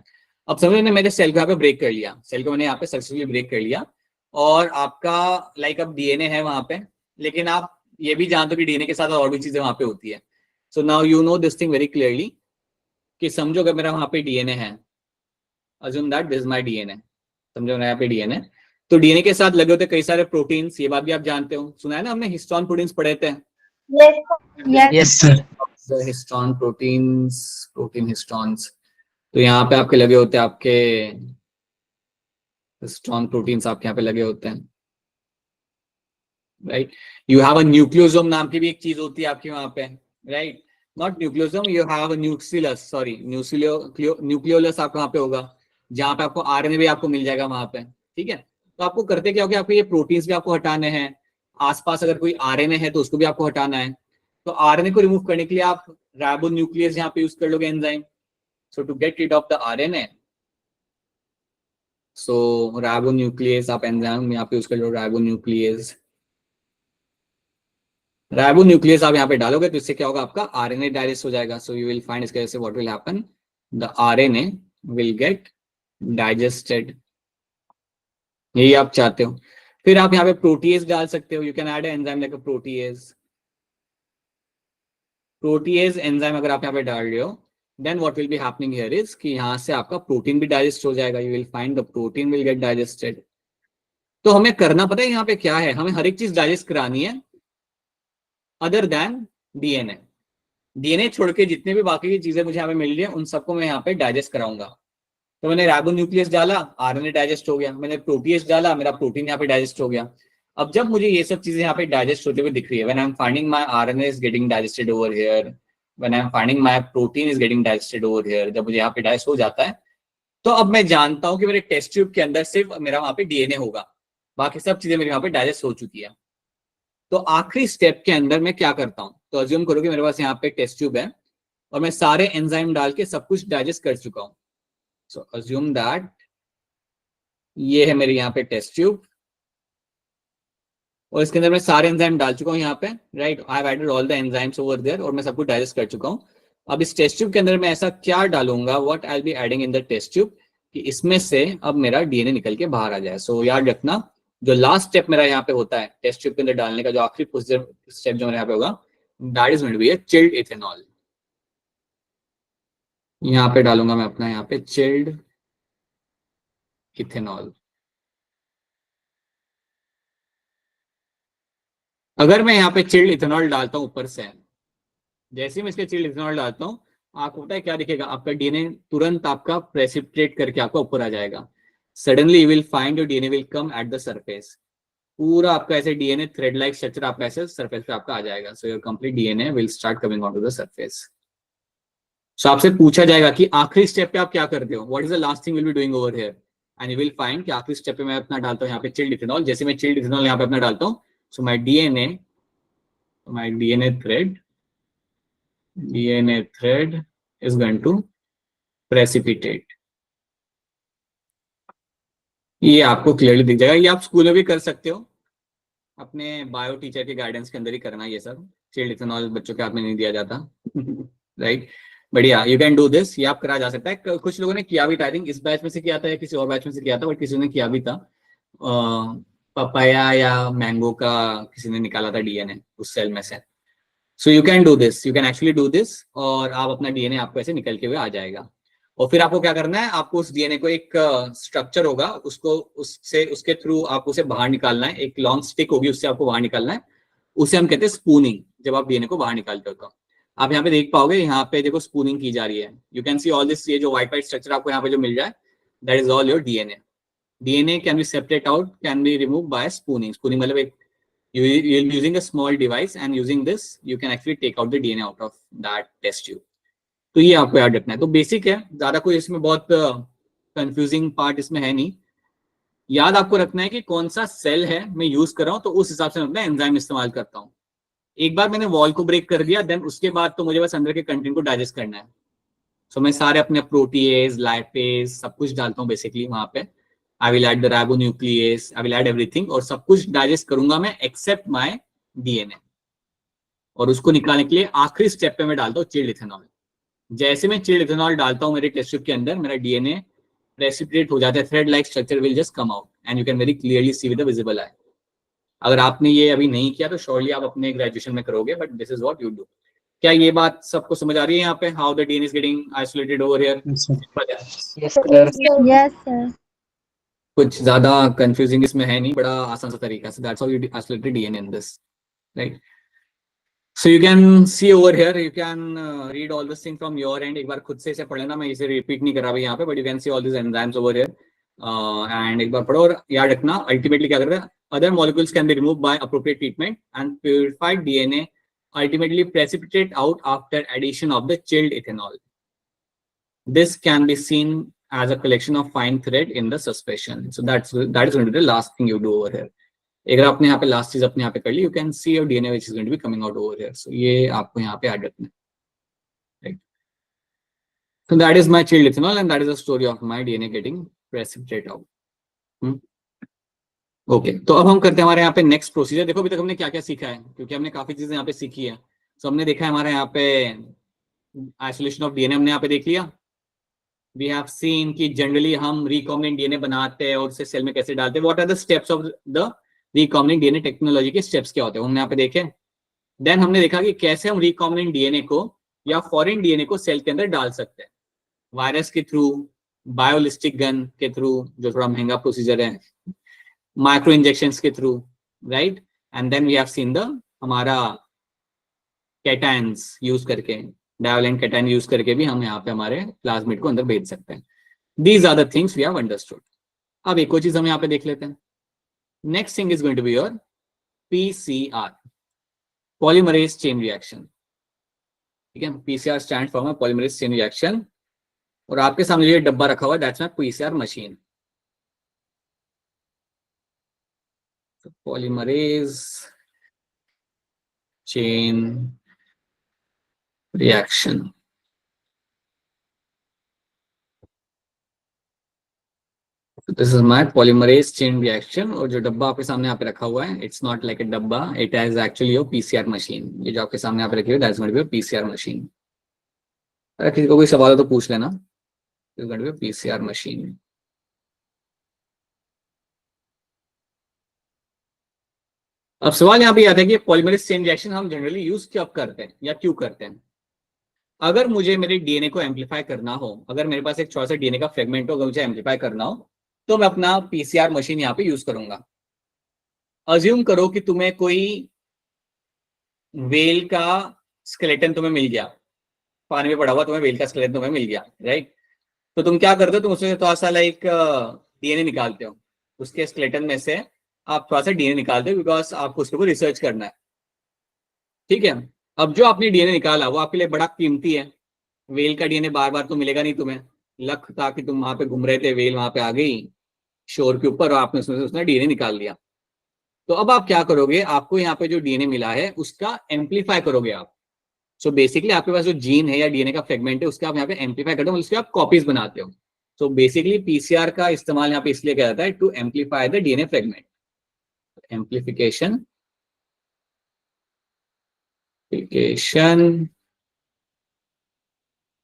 अब समझ मैंने मेरे सेल को यहाँ पे ब्रेक कर लिया, सेल को मैंने यहाँ पे सक्सेसफुली ब्रेक कर लिया, और आपका लाइक अब डीएनए है वहां पे, लेकिन आप ये भी जानते हो कि डीएनए के साथ और भी चीजें वहां पे होती है. So now you know this thing very clearly कि समझो अगर मेरा वहां पे डीएनए है, assume that this my DNA. समझो मेरा यहाँ पे डीएनए, तो डीएनए के साथ लगे होते कई सारे प्रोटीन्स. ये बात भी आप जानते हो, सुना है ना आपने, हिस्टोन प्रोटीन्स पढ़े थे. Yes sir, histone proteins, protein histones. तो यहाँ पे आपके लगे होते हैं आपके हिस्टोन प्रोटीन्स आपके यहाँ पे लगे होते हैं. Right. You have a nucleosome नाम की भी एक चीज होती है आपके वहां पे. Right. Not nucleosome, you have a nucleus, sorry nucleolus आपको वहां पे होगा, जहां पे आपको आरएनए भी आपको मिल जाएगा वहां पे. ठीक है. तो आपको करते क्या होगा, आपको ये प्रोटीन्स भी आपको हटाने हैं, आसपास अगर कोई आरएनए है तो उसको भी आपको हटाना है। तो आरएनए को रिमूव करने के लिए आप राइबोन्यूक्लियस यहाँ पे यूज कर लोगे enzyme. So to get rid of the RNA, so ribonuclease आप एंजाइम यहाँ पे यूज कर लो, राइबोन्यूक्लियस। राइबोन्यूक्लियस आप यहाँ पे डालोगे तो इससे क्या होगा, आपका आरएनए डाइजेस्ट हो जाएगा। सो यू विल फाइंड इसके वजह से what will happen, the RNA will get digested. यही आप चाहते हो। फिर आप यहाँ पे प्रोटीएज डाल सकते हो, you can add enzyme like a protease. Protease enzyme अगर आप यहाँ पे डाल रहे हो, then what will be happening here is कि यहाँ से आपका प्रोटीन भी डाइजेस्ट हो जाएगा, you will find the protein will get digested. तो हमें करना पता है यहाँ पे क्या है, हमें हर एक चीज डाइजेस्ट करानी है अदर देन डीएनए। डीएनए छोड़ के जितने भी बाकी की चीजें मुझे यहाँ पे मिल रही है उन सबको मैं यहाँ पे डाइजेस्ट कराऊंगा। तो मैंने राइबोन्यूक्लियस डाला, आरएनए डाइजेस्ट हो गया, मैंने प्रोटीएज डाला, मेरा प्रोटीन यहाँ पे डाइजेस्ट हो गया। अब जब मुझे ये सब चीजें यहाँ पे डाइजेस्ट होते हुए दिख रही है, when I am finding my RNA is getting digested over here, when I am finding my protein is getting digested over here, जब मुझे यहाँ पे डाइजेस्ट हो जाता है तो अब मैं जानता हूँ कि मेरे टेस्ट ट्यूब के अंदर सिर्फ मेरा वहां पे डीएनए होगा, बाकी सब चीजें मेरे यहाँ पे डाइजेस्ट हो चुकी है। तो आखिरी स्टेप के अंदर मैं क्या करता हूँ, तो अज्यूम करो कि मेरे पास यहाँ पे टेस्ट ट्यूब है और मैं सारे एंजाइम डाल के सब कुछ डाइजेस्ट कर चुका हूँ। सो अज्यूम दैट ये है मेरे यहाँ पे टेस्ट ट्यूब और इसके अंदर मैं सारे एंजाइम डाल चुका हूँ यहाँ पे, right. I have added all the enzymes over there और मैं सब कुछ डाइजेस्ट कर चुका हूँ। अब इस टेस्ट ट्यूब के अंदर मैं ऐसा क्या डालूंगा, what I will be adding in the test tube, कि इसमें से अब मेरा डीएनए निकल के बाहर आ जाए। सो याद रखना, जो लास्ट स्टेप मेरा यहाँ पे होता है टेस्ट ट्यूब के अंदर डालने का, जो आखिरी स्टेप जो मेरे यहाँ पे होगा, that is going to be chilled ethanol. यहाँ पे डालूंगा मैं अपना यहाँ पे चिल्ड इथेनॉल। अगर मैं यहाँ पे चिल्ड इथेनॉल डालता हूँ ऊपर से, जैसे ही मैं इसके चिल्ड इथेनॉल डालता हूँ, आपको पता है क्या दिखेगा, आपका डीएनए तुरंत आपका प्रेसिपिटेट करके आपका ऊपर आ जाएगा। Suddenly you will find your DNA will come at the surface. पूरा आपका ऐसे डीएनए थ्रेड लाइक स्ट्रक्चर आपका ऐसे सरफेस पे आपका आ जाएगा। So your complete DNA will start coming on to the surface. So आपसे पूछा जाएगा कि आखिरी स्टेप पे आप क्या करते हो, what is the last thing will be doing over here, and you will find कि आखिरी स्टेप पे मैं अपना डालता हूँ यहाँ पे चिल्ड इथेनॉल। जैसे मैं चिल्ड इथेनॉल यहाँ पे अपना डालता हूँ, so my DNA thread is going to precipitate। ये आपको क्लियरली दिख जाएगा। ये आप स्कूल में भी कर सकते हो, अपने बायो टीचर के गाइडेंस के अंदर ही करना ये सब। चिल्ड इथेनॉल बच्चों के हाथ में नहीं दिया जाता, राइट। बढ़िया, यू कैन डू दिस, ये आप करा जा सकता है। कुछ लोगों ने किया भी था, आई थिंक इस बैच में से किया था या किसी और बैच में से किया था, बट किसी ने किया भी था। पपाया या मैंगो का किसी ने निकाला था डीएनए उस सेल में से। So you can do this, you can actually do this, और आप अपना डीएनए आपको ऐसे निकल के हुए आ जाएगा। और फिर आपको क्या करना है, आपको उस डीएनए को एक स्ट्रक्चर होगा, उसको उसके थ्रू आपको उसे बाहर निकालना है। एक लॉन्ग स्टिक होगी, उससे आपको बाहर निकालना है। उसे हम कहते हैं स्पूनिंग। जब आप डीएनए को बाहर निकालते हो तो आप यहाँ पे देख पाओगे, यहाँ पे देखो स्पूनिंग की जा रही है। You can see all this, ये जो व्हाइट स्ट्रक्चर आपको यहाँ पे जो मिल जाए, that is all your DNA. DNA can be separate out, can be remove by spooning. Spooning मतलब एक you'll using a small device and using this you can actually take out the DNA out of that test tube। तो ये आपको याद रखना है। तो basic है, ज्यादा कोई इसमें बहुत कंफ्यूजिंग पार्ट इसमें है नहीं। याद आपको रखना है कि कौन सा सेल है मैं यूज कर रहा हूँ, तो उस हिसाब से मैं अपना एंजाइम इस्तेमाल करता हूँ। एक बार मैंने वॉल को ब्रेक कर दिया, देन उसके बाद तो मुझे बस अंदर के कंटेंट को डाइजेस्ट करना है। सो मैं सारे अपने प्रोटीएज, लाइपेज सब कुछ डालता हूँ बेसिकली वहां पे। I will add the ribonuclease, I will add everything, और सब कुछ डाइजेस्ट करूंगा मैं एक्सेप्ट माय डीएनए। और उसको निकालने के लिए आखिरी स्टेप पे मैं डालता हूँ चिल्ड इथेनॉल। जैसे मैं चिल्ड इथेनॉल डालता हूँ मेरे टेस्ट ट्यूब के अंदर, मेरा डीएनए प्रेसिपिटेट हो जाता है, thread like structure will just come out and you can very clearly see with the visible I. अगर आपने ये अभी नहीं किया तो श्योरली आप अपने ग्रेजुएशन में करोगे, but this is what you do. क्या ये बात सबको समझ आ रही है यहाँ पे, how the DNA is getting isolated over here? Yes sir. Yes, sir. कुछ ज्यादा कंफ्यूजिंग इसमें है नहीं, बड़ा आसान सा तरीका से। That's how you isolated DNA in this, right. So you can C over here, you can read all this thing from your and. एक बार खुद से इसे पढ़ लेना, मैं इसे रिपीट नहीं कर रहा भाई यहाँ पे, but you can see all this enzymes over here and एक बार पढ़ो। और याद रखना अल्टीमेटली क्या कर रहा है, other molecules can be removed by appropriate treatment and purified DNA ultimately precipitate out after addition of the chilled ethanol. This can be seen as a collection of fine thread in the suspension. So that is going to be the last thing you do over here. अगर आपने यहाँ पे last चीज अपने यहाँ पे कर ली, you can see your DNA which is going to be coming out over here. So ये आपको यहाँ पे ऐड रखना है, right. So that is my chilled ethanol and that is the story of my DNA getting precipitate out. Okay तो अब हम करते हैं हमारे यहाँ पे नेक्स्ट प्रोसीजर। देखो अभी तक हमने क्या क्या सीखा है, क्योंकि हमने काफी चीजें यहाँ पे सीखी है। सो हमने देखा है हमारे यहाँ पे आइसोलेशन ऑफ डीएनए हमने यहाँ पे देख लिया। वी हैव सीन कि जनरली हम रिकॉम्बिनेंट डीएनए बनाते हैं और उसे सेल में कैसे डालते हैं। What are the steps of the recombinant DNA technology के स्टेप्स क्या होते हैं, हमने यहाँ पे देखे। देन हमने देखा कि कैसे हम रिकॉम्बिनेंट डीएनए को या फॉरेन डीएनए को सेल के अंदर डाल सकते हैं, वायरस के थ्रू, बायोलिस्टिक गन के थ्रू जो थोड़ा महंगा प्रोसीजर है, माइक्रो इंजेक्शंस के through, right. And then we have seen the हमारा कैटायंस यूज करके, डायोलेंट कैटायन यूज करके भी हम यहाँ पे हमारे प्लाज्मिड को अंदर भेज सकते हैं। These are the things we have understood. अब एक और चीज हम यहाँ पे देख लेते हैं। Next thing is going to be your PCR, polymerase chain reaction. ठीक है, PCR stand for polymerase chain reaction. और आपके सामने ये डब्बा रखा हुआ है, that's my PCR machine. Polymerase chain reaction, this is my polymerase chain reaction. और जो डब्बा आपके सामने यहाँ पे रखा हुआ है, इट्स नॉट लाइक ए डब्बा, it is actually your PCR machine. ये जो आपके सामने यहाँ पे रखी हुई है, that's going to be your PCR machine. अगर किसी को कोई सवाल हो तो पूछ लेना। It's going to be PCR machine. अब सवाल यहाँ पे आता है कि पॉलीमरेज चेन रिएक्शन हम जनरली यूज कब करते हैं या क्यों करते हैं। अगर मुझे मेरे डीएनए को एम्पलीफाई करना हो, अगर मेरे पास एक छोटा सा डीएनए का फ्रेगमेंट हो, अगर मुझे एम्पलीफाई करना हो, तो मैं अपना पीसीआर मशीन यहाँ पे यूज करूंगा। अज्यूम करो कि तुम्हें कोई वेल का स्केलेटन तुम्हें मिल गया, पानी में पड़ा हुआ तुम्हें वेल का स्केलेटन तुम्हें मिल गया, राइट। तो तुम क्या करते हो, तुम उससे थोड़ा सा लाइक डीएनए निकालते हो, उसके स्केलेटन में से आप थोड़ा सा डीएनए निकालते हो, बिकॉज आपको उसके ऊपर रिसर्च करना है। ठीक है, अब जो आपने डीएनए निकाला वो आपके लिए बड़ा कीमती है। वेल का डीएनए बार बार तो मिलेगा नहीं तुम्हें। लक था कि तुम वहां पे घूम रहे थे, वेल वहां पे आ गई शोर के ऊपर और आपने उसने डीएनए निकाल लिया। तो अब आप क्या करोगे, आपको यहाँ पे जो डीएनए मिला है उसका एम्पलीफाई करोगे आप। सो बेसिकली आपके पास जो जीन है या डीएनए का फ्रेगमेंट है, उसका आप यहाँ पे एम्पलीफाई करते हो, उसके आप कॉपीज बनाते हो। सो बेसिकली पीसीआर का इस्तेमाल यहाँ पे इसलिए किया जाता है to amplify the DNA fragment. Amplification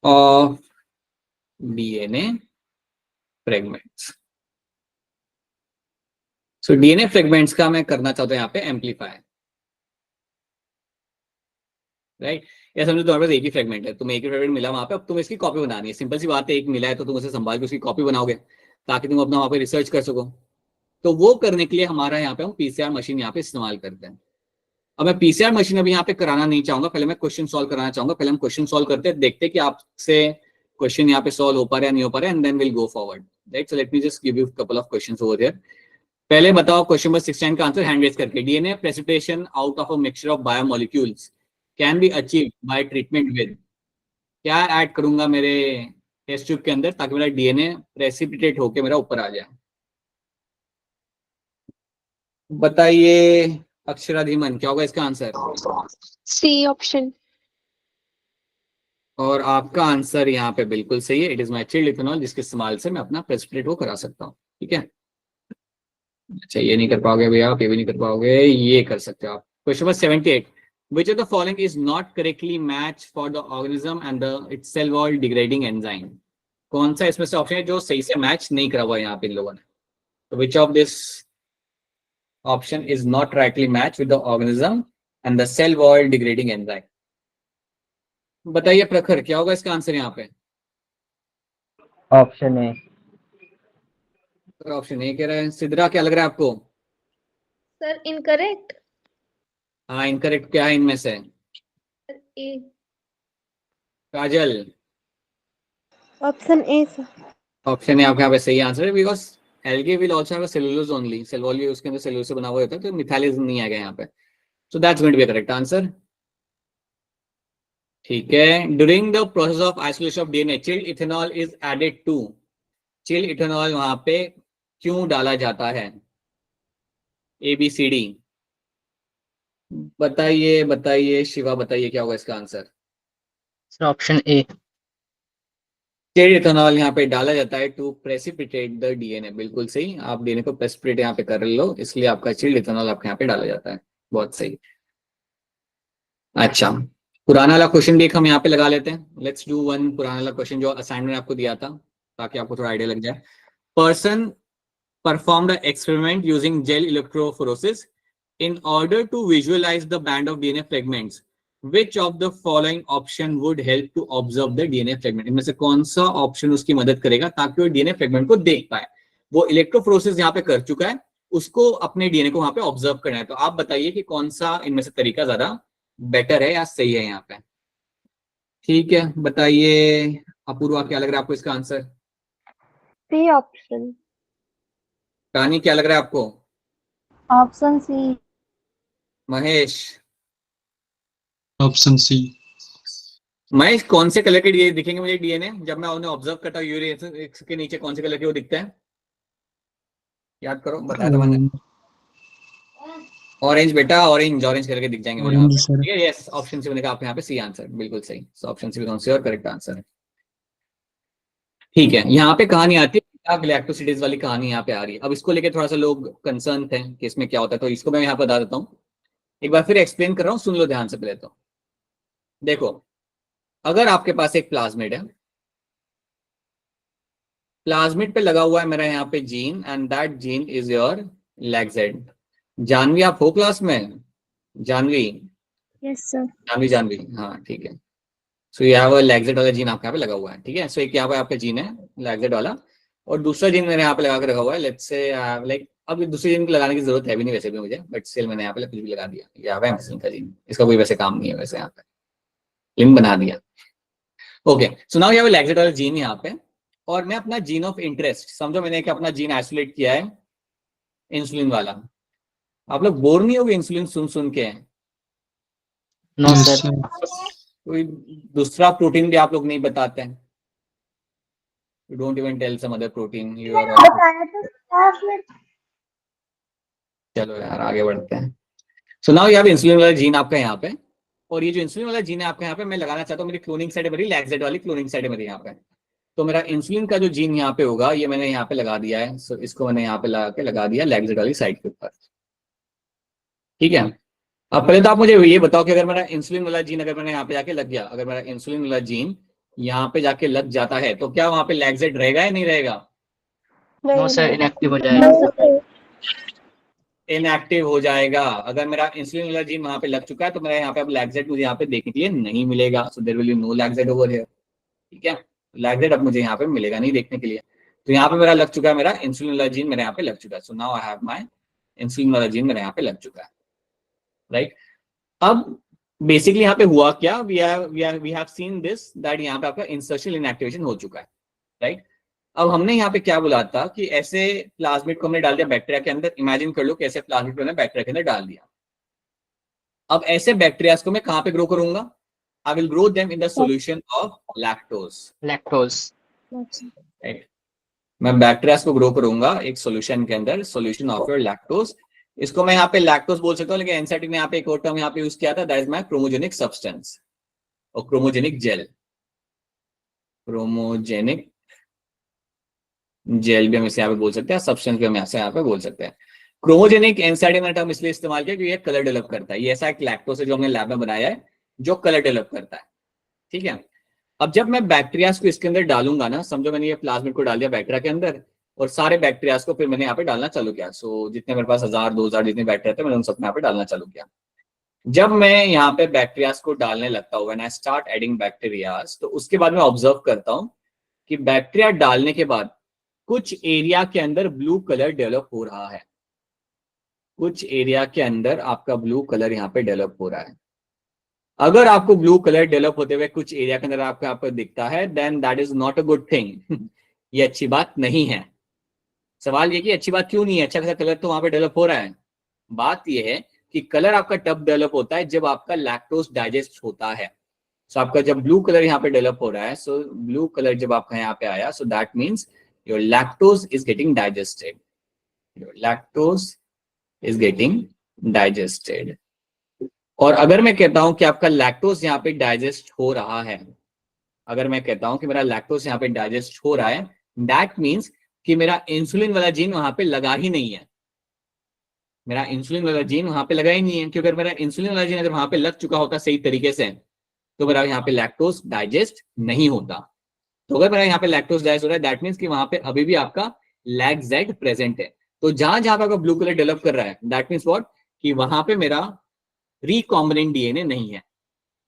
of DNA fragments। So DNA fragments का मैं करना चाहता हूं यहाँ पे एम्पलीफाई, राइट। या समझो तुम्हारे पास एक ही फ्रेगमेंट है, तुम्हें एक ही फ्रेगमेंट मिला वहां पे, अब तुम्हें इसकी कॉपी बनानी है। सिंपल सी बात है, एक मिला है तो तुम उसे संभाल के उसकी कॉपी बनाओगे ताकि तुम अपना वहां पे रिसर्च कर सको। तो वो करने के लिए हमारा यहाँ पे हम पीसीआर मशीन यहाँ पे इस्तेमाल करते हैं। अब मैं पीसीआर मशीन अभी यहाँ पे कराना नहीं चाहूंगा, पहले मैं क्वेश्चन सॉल्व कराना चाहूंगा। पहले हम क्वेश्चन सॉल्व करते हैं, देखते हैं कि आपसे क्वेश्चन यहाँ पे सॉल्व हो पा रहा है नहीं हो पा रहा है, and then will go forward, right. So let me just give you couple of questions over here. पहले बताओ क्वेश्चन नंबर 69 का आंसर हैंड रेज करके। DNA precipitation out of a mixture of biomolecules can be achieved by treatment with, क्या add करूंगा मेरे test tube के अंदर ताकि मेरा डीएनए प्रेसिपिटेट होकर मेरा ऊपर आ जाए। बताइए अक्षरा धीमन, क्या होगा इसका आंसर? C option. और आपका आंसर यहाँ पे बिल्कुल सही है, it is my chilled ethanol, जिसके इस्तेमाल से मैं अपना प्रेसिपिटेट को करा सकता हूँ। ठीक है, अच्छा ये नहीं कर पाओगे भैया आप, ये भी नहीं कर पाओगे, ये कर सकते हो आप। Question number 78, which of the following is not correctly matched for the organism and the its cell wall degrading enzyme? कौन सा इसमें से ऑप्शन है जो सही से मैच नहीं करा हुआ है यहाँ पे इन लोगों ने? तो which of this option is not rightly matched with the organism and the cell wall degrading enzyme? बताइए प्रखर, क्या होगा इसका आंसर यहाँ पे? Option A. ऑप्शन ए कह रहा है। सिद्रा, क्या लग रहा है आपको? Sir incorrect. हाँ इनकरेक्ट, क्या है इनमें से? A. Kajal? Option A sir. Option A आपके यहाँ पे सही आंसर है, because algae will also have a cellulose only, cell wall भी उसके अंदर सेलुलोज से बना हुआ होता है, तो मिथाइलिज नहीं आएगा यहाँ पे। So that's going to be correct answer. ठीक है, during the process of isolation of DNA chilled ethanol is added to, chilled ethanol वहां पे क्यों डाला जाता है? ABCD। बताइए बताइए शिवा, बताइए क्या होगा इसका आंसर। सर ऑप्शन ए। चिल्ड इथेनॉल यहाँ पे डाला जाता है टू प्रेसिपिटेट द डीएनए। बिल्कुल सही, आप डीएनए को प्रेसिपिटेट यहाँ पे कर लो, इसलिए आपका चिल्ड इथेनॉल आपके यहाँ पे डाला जाता है। बहुत सही। अच्छा, पुराना वाला क्वेश्चन भी एक हम यहाँ पे लगा लेते हैं। लेट्स डू वन पुराना वाला क्वेश्चन जो असाइनमेंट आपको दिया था, ताकि आपको थोड़ा आइडिया लग जाए। Person performed an experiment using gel electrophoresis in order to visualize the band of DNA fragments. Which of the following option would help to observe the DNA fragment? इनमें से कौन सा ऑप्शन उसकी मदद करेगा ताकि वो डीएनए फ्रेगमेंट को देख पाए? वो इलेक्ट्रोफोरेसिस यहाँ पे कर चुका है, उसको अपने डीएनए को वहां पे ऑब्जर्व करना है। तो आप बताइए कि कौन सा इनमें से तरीका ज्यादा बेटर है या सही है यहाँ पे। ठीक है, बताइए अपूर्वा, क्या लग रहा है आपको इसका आंसर? C option. कहानी, क्या लग रहा है आपको? Option C. Mahesh? Option C. Mahesh, कौन से कलर के डीएनए दिखेंगे मुझे डीएनए जब मैं उन्हें ऑब्जर्व करता हूँ? यूरिक के नीचे कौन से कलर के वो दिखते हैं? याद करो, बताया था मैंने। ऑरेंज बेटा, ऑरेंज ऑरेंज कलर के दिख जाएंगे मुझे वहाँ पे। ठीक है, यस, ऑप्शन सी बनेगा आप यहाँ पे सी आंसर, बिल्कुल सही। सो ऑप्शन सी कौन सी और करेक्ट आंसर है। ठीक है, यहाँ पे कहानी आती है, गैलेक्टोसिटीज वाली कहानी यहाँ पे आ रही है। अब इसको लेके थोड़ा सा लोग कंसर्न थे कि इसमें क्या होता है, तो इसको मैं यहाँ बता देता हूँ। एक बार फिर एक्सप्लेन कर रहा हूँ, सुन लो ध्यान से पहले। तो देखो, अगर आपके पास एक प्लाज्मिड है, प्लाज्मिड पे लगा हुआ है मेरा यहाँ पे gene, and that gene is your lacZ. Janvi, आप हो क्लास में? जानवी? Yes sir. जानवी, जानवी, हाँ ठीक है। सो यहाँ पर लैक्सेड वाला जीन आपके यहाँ पे लगा हुआ है। ठीक है, सो एक यहाँ पे आपका जीन है लैक्सेड वाला, और दूसरा जीन मैंने यहाँ पे लगा के रखा हुआ है। लेट्स से लाइक, अब दूसरे जीन को लगाने की जरूरत है भी नहीं वैसे भी मुझे, बट स्टिल मैंने यहाँ पे कुछ भी लगा दिया। यहाँ पे एम्फिसिन का जीन, इसका कोई वैसे काम नहीं है वैसे, यहाँ पे लिंक बना दिया। ओके, सो नाउ यहाँ पे लैक्सेड वाला जीन यहाँ पे, और मैं अपना जीन ऑफ इंटरेस्ट, समझो मैंने एक अपना जीन आइसोलेट किया है इंसुलिन वाला। आप लोग बोर नहीं होगे इंसुलिन सुन सुन के? No sir. कोई दूसरा प्रोटीन भी आप लोग नहीं बताते हैं? You don't even tell some other protein you are on. बताया तो क्लास में। चलो यार आगे बढ़ते हैं। सो नाउ यहाँ पे इंसुलिन वाला जीन आपका यहाँ पे, और ये जो इंसुलिन वाला जीन है आपका यहाँ पे, मैं लगाना चाहता हूँ मेरी क्लोनिंग साइड है, मेरी लैक्सेड वाली क्लोनिंग साइड है मेरी यहाँ पे। तो मेरा इंसुलिन का जो जीन यहाँ पे होगा, ये मैंने यहाँ पे लगा दिया है। सो इसको मैंने यहाँ पे लगा दिया लैक्सेड वाली साइड के ऊपर। ठीक है, अब पहले तो आप मुझे ये बताओ कि अगर मेरा इंसुलिन वाला जीन अगर मैंने यहाँ पे जाके लग गया, अगर मेरा इंसुलिन वाला जीन यहाँ पे जाके लग जाता है, तो क्या वहां पे लैक्सेड रहेगा या नहीं रहेगा? नो सर, इनएक्टिव हो जाएगा। इनएक्टिव हो जाएगा। अगर मेरा इंसुलिन वाला जीन वहां पे लग चुका है, तो मेरा यहाँ पे अब लैक्सेड मुझे यहाँ पे देखने के लिए नहीं मिलेगा। So there will be no lacZ over here. ठीक है, लैक्सेड अब मुझे यहाँ पे मिलेगा नहीं देखने के लिए। तो यहाँ पे मेरा लग चुका है, मेरा इंसुलिन वाला जीन मेरे यहाँ पे लग चुका है। So now I have my insulin वाला जीन मेरे यहाँ पे लग चुका है, राइट। अब बेसिकली यहाँ पे हुआ क्या, we have seen this that यहाँ पे आपका इंसर्शन इनएक्टिवेशन हो चुका है, राइट। अब हमने यहाँ पे क्या बोला था कि ऐसे प्लाज्मिड को हमने डाल दिया बैक्टीरिया के अंदर। इमेजिन कर लो कि ऐसे प्लाज्मिड को हमने बैक्टीरिया के अंदर डाल दिया। अब ऐसे बैक्टीरिया को मैं कहाँ पे ग्रो करूंगा? I will grow them in the solution of lactose. Lactose, right, मैं बैक्टीरिया को ग्रो करूंगा एक सॉल्यूशन के अंदर, सॉल्यूशन ऑफ योर लैक्टोज। इसको मैं यहाँ पे लैक्टोज बोल सकता हूँ, लेकिन एनसीईआरटी ने यहाँ पे एक और टर्म यहाँ पे यूज किया था, that is my chromogenic substance और क्रोमोजेनिक जेल। क्रोमोजेनिक जेल भी हम इसे यहाँ पे बोल सकते हैं, सब्सटेंस भी हम यहाँ पे बोल सकते हैं। क्रोमोजेनिक एनसीईआरटी ने टर्म इसलिए इस्तेमाल किया क्योंकि ये कलर डेवलप करता है। ये ऐसा एक लैक्टोज है जो हमने लैब में बनाया है जो कलर डेवलप करता है। ठीक है, अब जब मैं बैक्टीरियाज को इसके अंदर डालूंगा ना, समझो मैंने ये प्लाज्मिड को डाल दिया बैक्टीरिया के अंदर, और सारे बैक्टीरियाज को फिर मैंने यहाँ पे डालना चालू किया। सो जितने मेरे पास 1000 2000 जितने बैक्टीरिया थे, मैंने उन सब यहाँ पे डालना चालू किया। जब मैं यहाँ पे बैक्टीरियाज को डालने लगता हूँ, when I start adding bacterias, तो उसके बाद मैं ऑब्जर्व करता हूँ कि बैक्टीरिया डालने के बाद कुछ एरिया के अंदर ब्लू कलर डेवलप हो रहा है। कुछ एरिया के अंदर आपका ब्लू कलर यहाँ पे डेवलप हो रहा है। अगर आपको ब्लू कलर डेवलप होते हुए कुछ एरिया के अंदर आपको यहाँ पर दिखता है, then that is not a good thing. ये अच्छी बात नहीं है। सवाल ये कि अच्छी बात क्यों नहीं है? अच्छा खासा कलर तो वहां पे डेवलप हो रहा है। बात ये है कि कलर आपका तब डेवलप होता है जब आपका लैक्टोज डाइजेस्ट होता है। सो आपका जब ब्लू कलर यहाँ पे डेवलप हो रहा है, सो ब्लू कलर जब आपका यहाँ पे आया, so that means your lactose is getting digested. Your lactose is getting digested. और अगर मैं कहता हूं कि आपका लैक्टोज यहाँ पे डाइजेस्ट हो रहा है, अगर मैं कहता हूं कि मेरा लैक्टोज यहाँ पे डाइजेस्ट हो रहा है, दैट मीन्स कि मेरा इंसुलिन वाला जीन वहां पे लगा ही नहीं है, मेरा इंसुलिन वाला जीन वहां पे लगा ही नहीं है। क्योंकि अगर मेरा इंसुलिन वाला जीन अगर वहां पे लग चुका होता सही तरीके से, तो मेरा यहाँ पे लैक्टोज डाइजेस्ट नहीं होता। तो अगर मेरा यहाँ पे लैक्टोज डाइजेस्ट हो रहा है, दैट मीन्स कि वहां पे अभी भी आपका लैक्जेड प्रेजेंट है। तो जहां जहां पे आपका ब्लू कलर डेवलप कर रहा है, दैट मीन्स व्हाट, कि वहां पे मेरा रिकॉम्बिनेंट डीएनए नहीं है,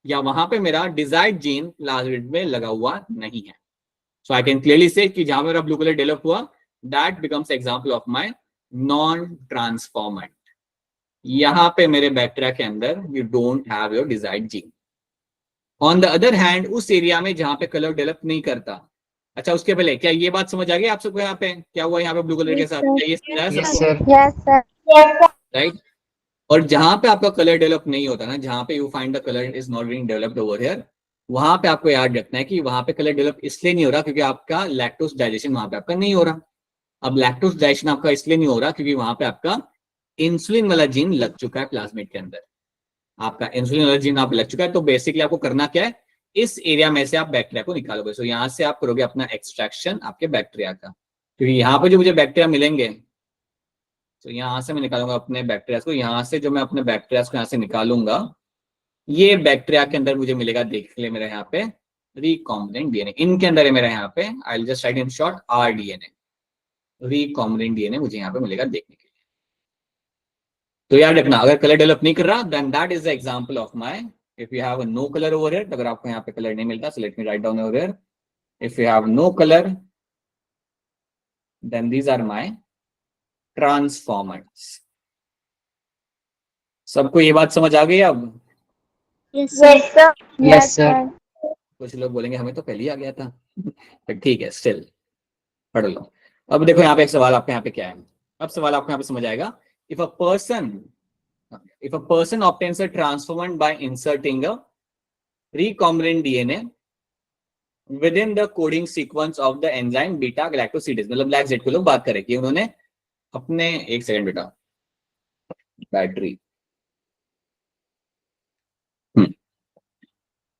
या वहां पे मेरा डिजायर्ड जीन प्लाज्मिड में लगा हुआ नहीं है। सो आई कैन क्लियरली से कि जहां मेरा ब्लू कलर डेवलप हुआ, that becomes example of my non transformant. यहां पे मेरे बैक्टीरिया के अंदर you don't have your desired gene. On the other hand, उस एरिया में जहां पे कलर डेवलप नहीं करता, अच्छा उसके पहले क्या ये बात समझ आ गई आप सबको? यहाँ पे क्या हुआ यहाँ पे ब्लू कलर के साथ, क्या ये समझाया यस सबको? Sir. Yes, sir. Yes, sir. Right. और जहां पे आपका कलर डेवलप नहीं होता ना, जहां पे you find the colour is not being developed over here, वहां पे आपको याद रखना है कि वहां पे कलर डेवलप इसलिए नहीं हो रहा क्योंकि आपका लैक्टोज डाइजेशन वहां पे आपका नहीं हो रहा। अब लैक्टोज डाइजेशन आपका इसलिए नहीं हो रहा क्योंकि वहां पे आपका इंसुलिन वाला जीन लग चुका है प्लाज्मिड के अंदर, आपका इंसुलिन वाला जीन आप लग चुका है। तो बेसिकली आपको करना क्या है, इस एरिया में से आप बैक्टीरिया को निकालोगे। सो यहाँ से आप करोगे अपना एक्सट्रैक्शन आपके बैक्टीरिया का, क्योंकि यहाँ पे जो मुझे बैक्टीरिया मिलेंगे, तो यहाँ से मैं निकालूंगा अपने बैक्टीरिया को, यहाँ से जो मैं अपने बैक्टीरिया को यहाँ से निकालूंगा, ये बैक्टीरिया के अंदर मुझे मिलेगा, देख ले मेरा यहाँ पे रिकॉम्बिनेंट डीएनए इनके अंदर है मेरा यहाँ पे, I will just right in short rDNA, recombinant DNA मुझे यहाँ पे मिलेगा देखने के लिए। तो याद रखना, अगर कलर डेवलप नहीं कर रहा, then that is the example of my, if you have no colour over here, अगर आपको यहाँ पे कलर नहीं मिलता, so let me write down over here, if you have no colour, then these are my transformers. सबको ये बात समझ आ गई अब? Yes, sir. Yes, sir. Yes, sir. कुछ लोग बोलेंगे हमें तो पहले ही आ गया था but ठीक है, स्टिल पढ़ लो। अब देखो यहाँ पे एक सवाल आपके यहाँ पे क्या है, अब सवाल आपको यहाँ पे समझ आएगा। If a person obtains a transformant by inserting a recombinant DNA within the coding sequence of the enzyme beta galactosidase, मतलब ब्लैक जेड को लोग बात करें कि उन्होंने अपने, एक सेकंड बेटा, बैटरी,